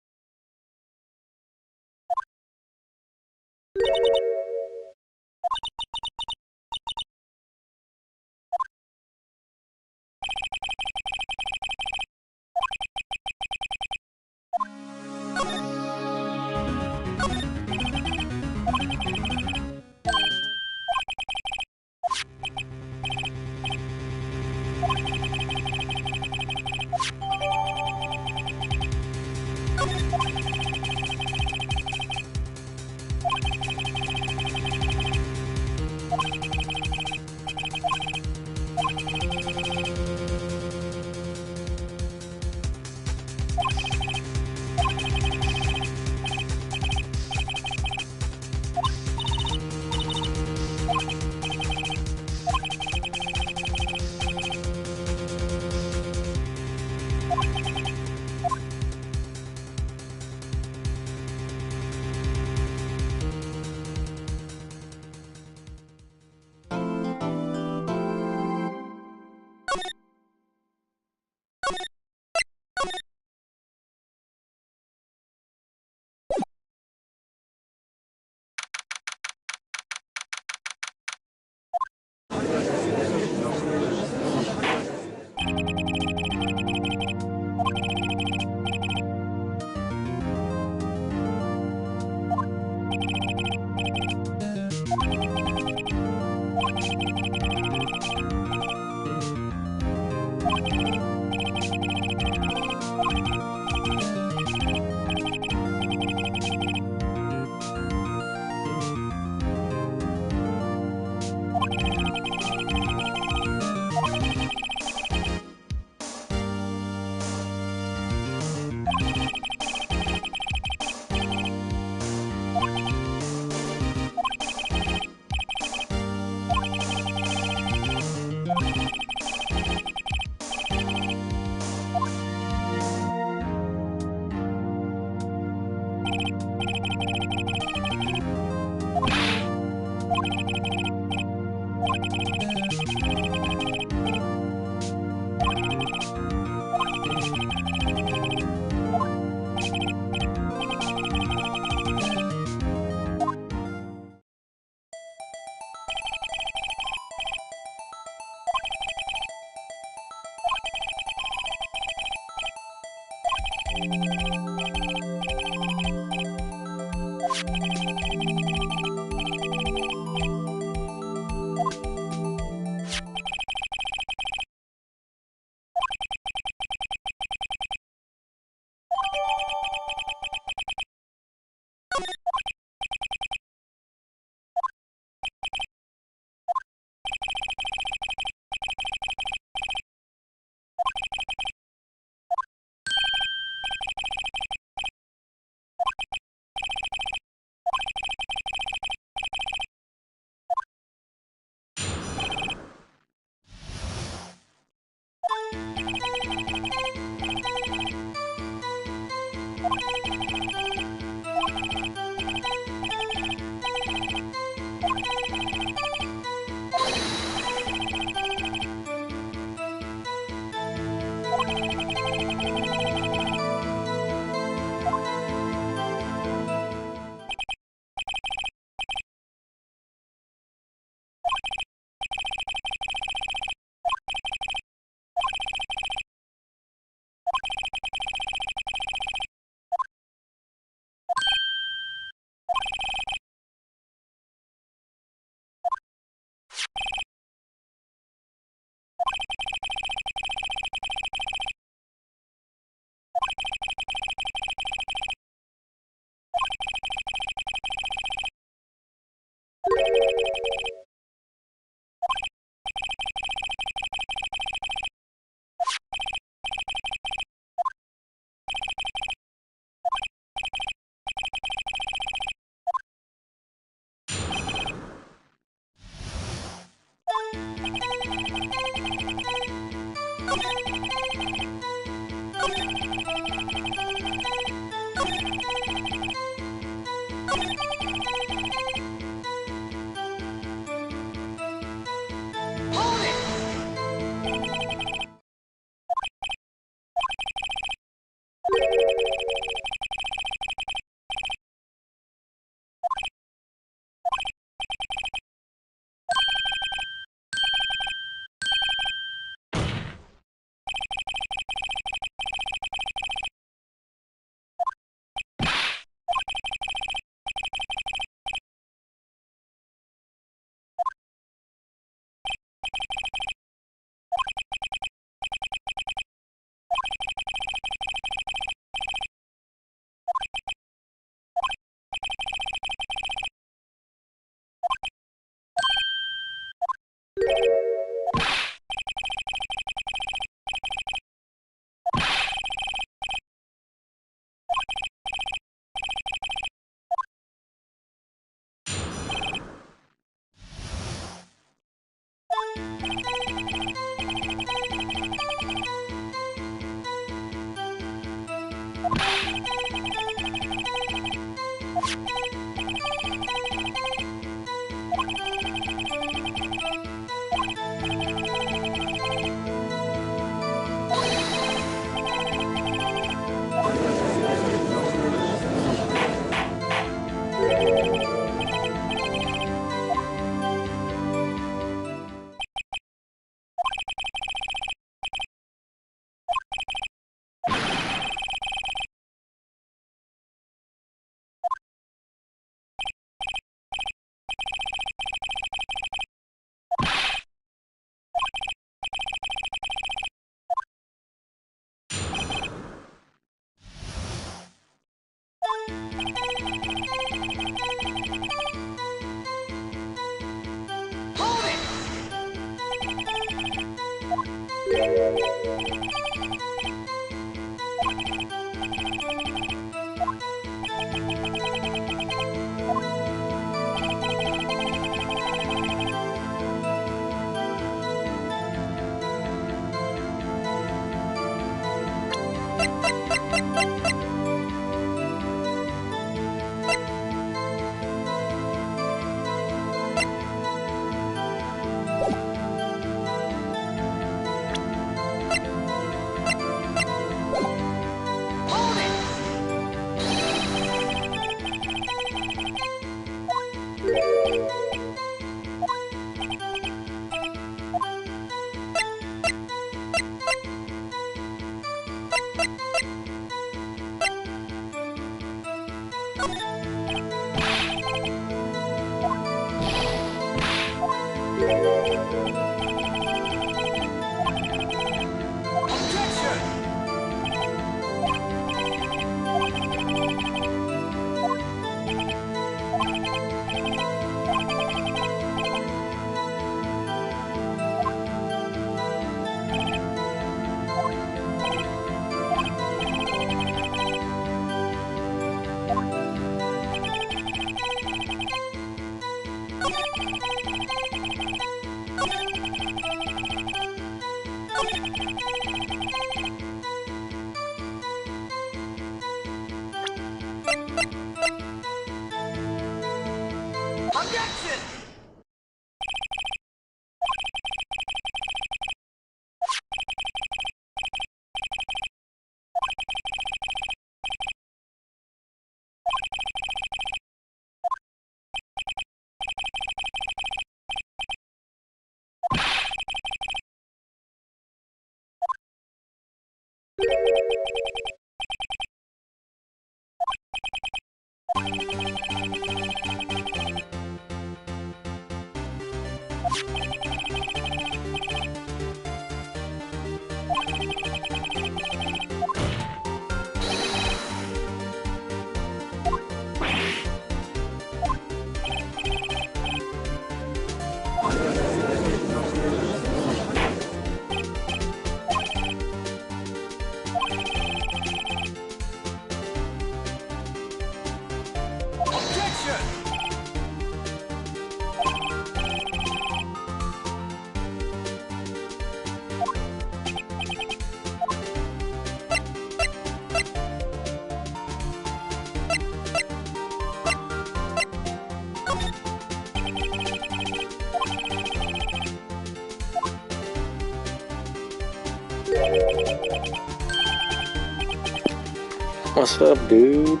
What's up, dude?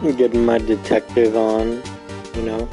I'm getting my detective on, you know?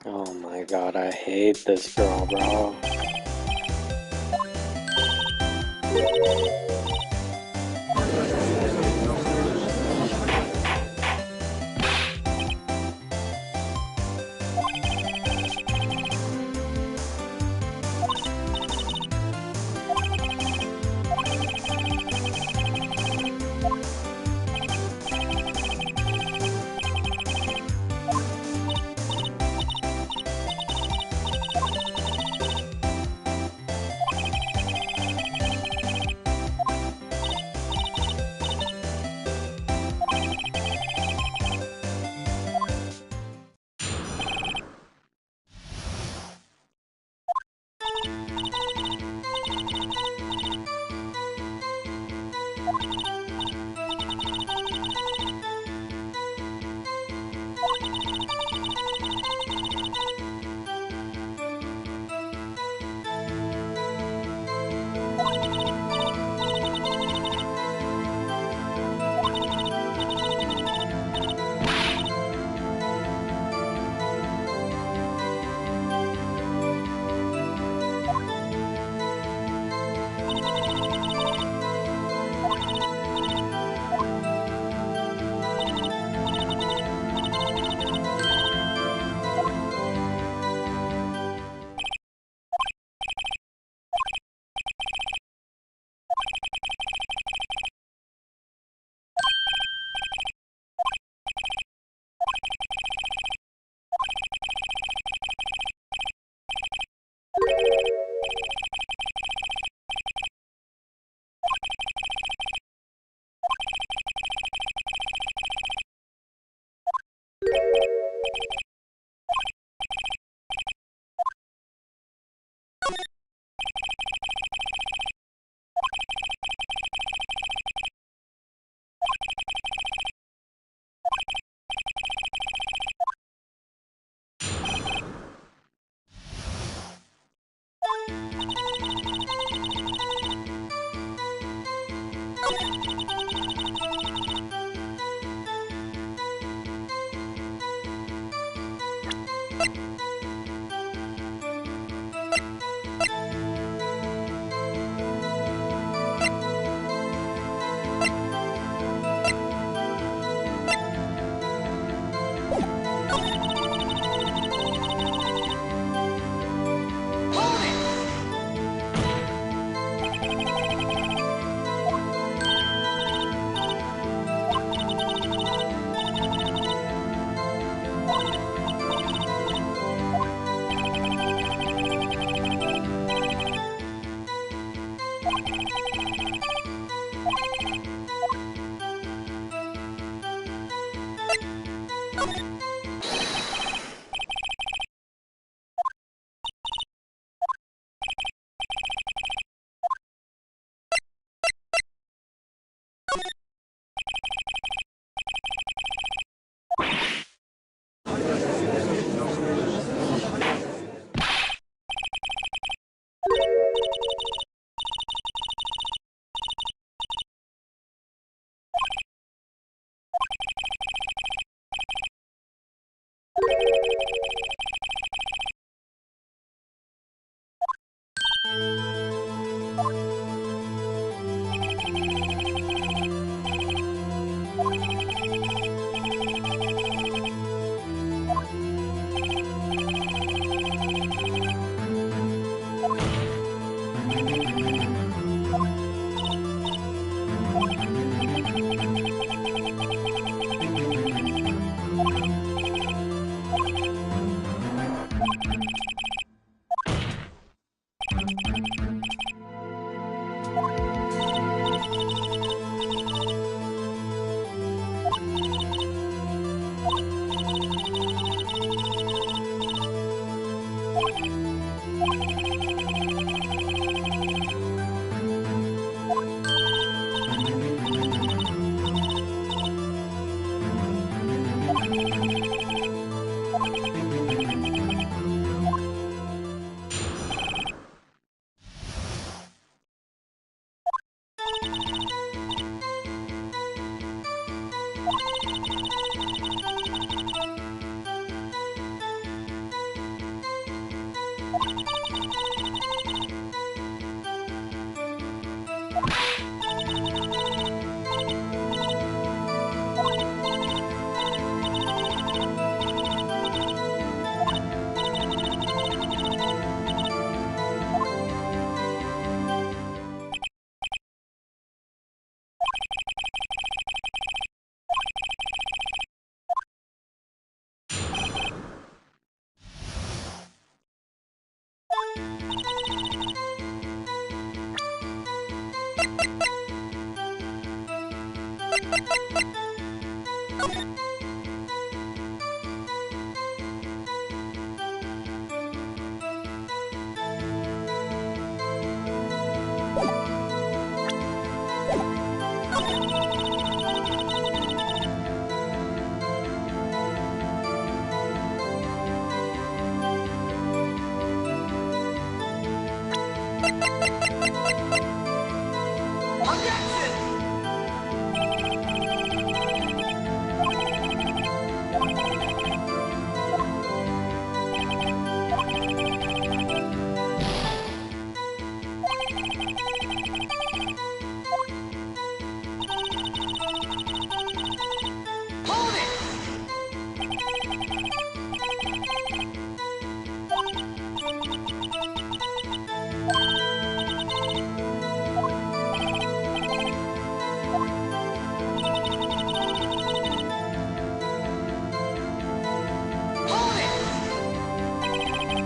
Oh my god, I hate this girl, bro.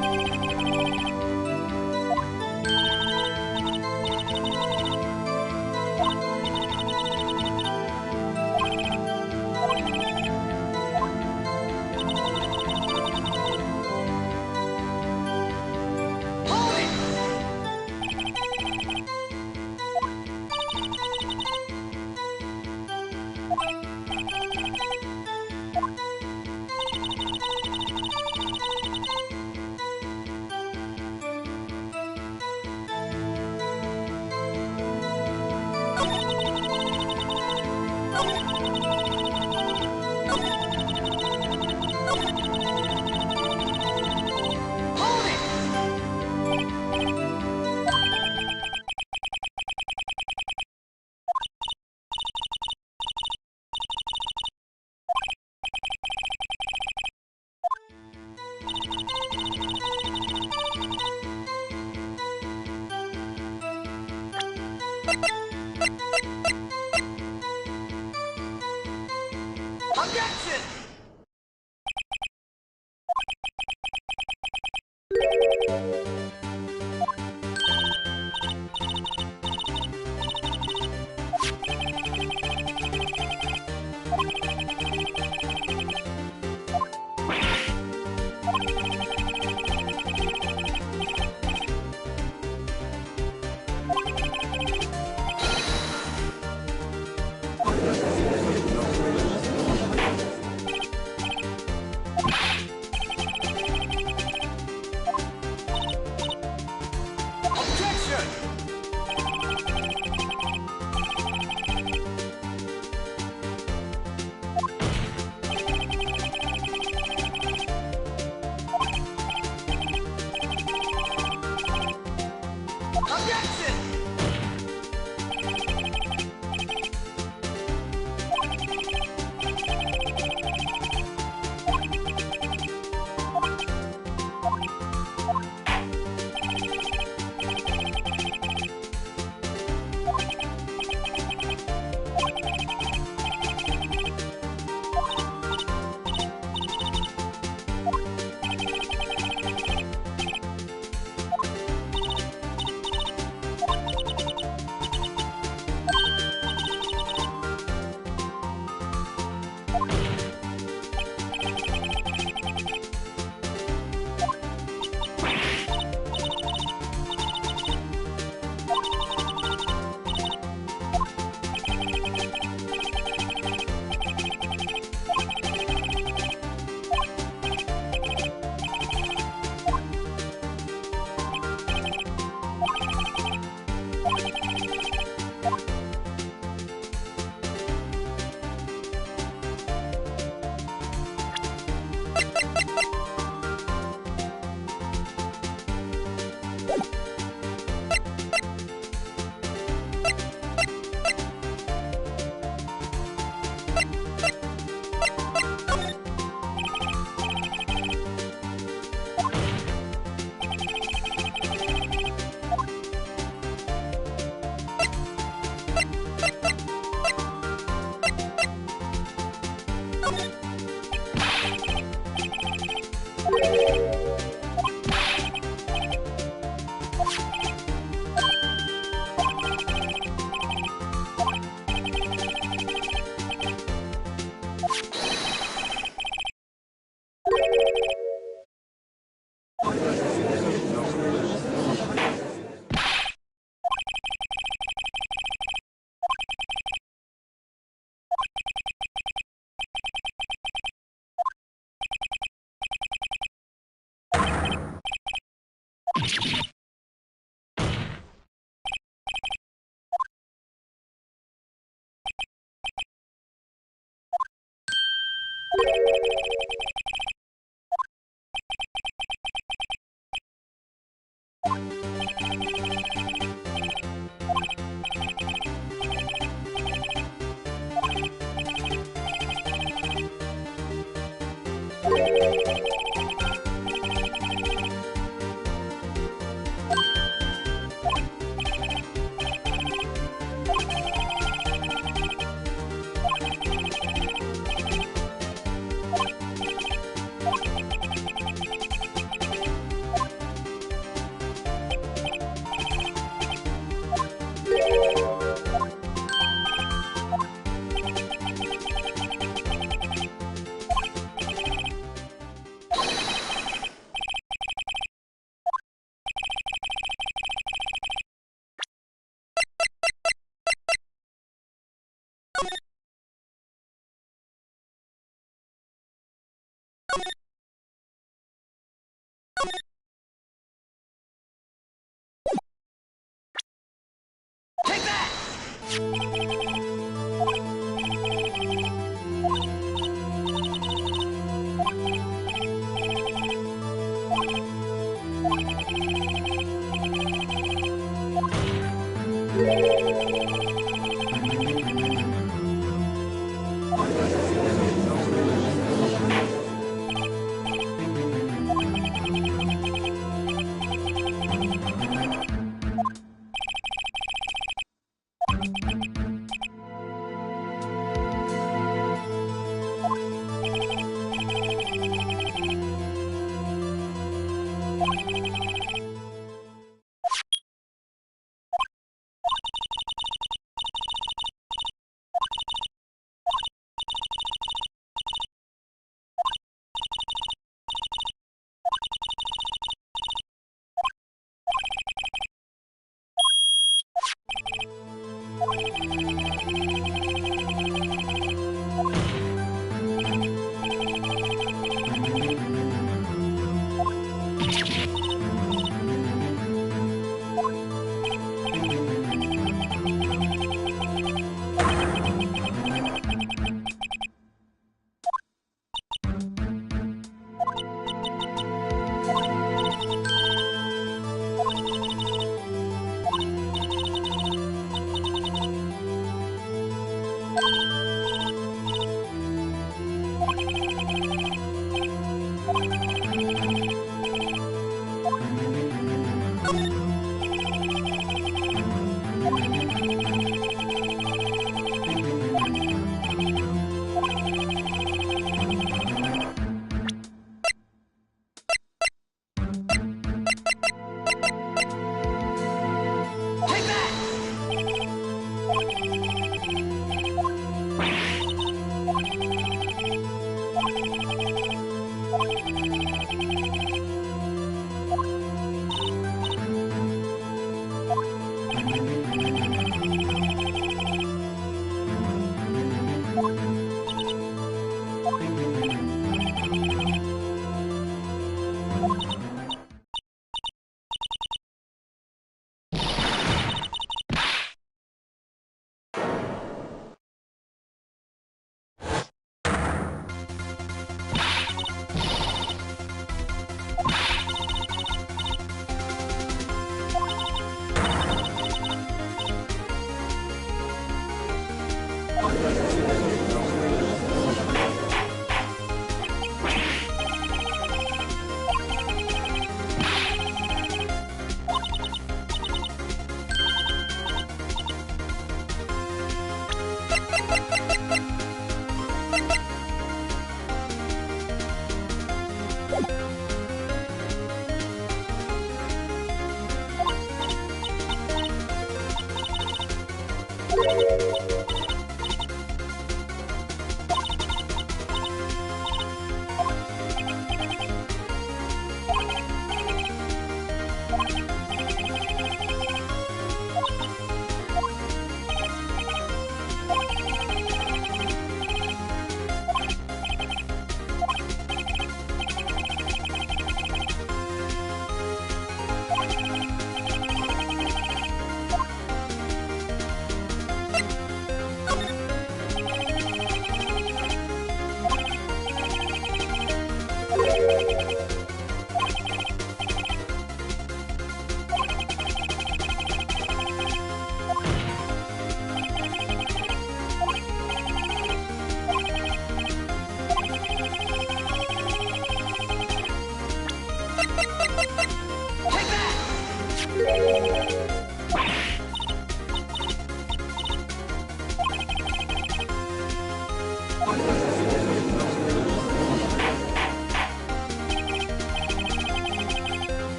Objection!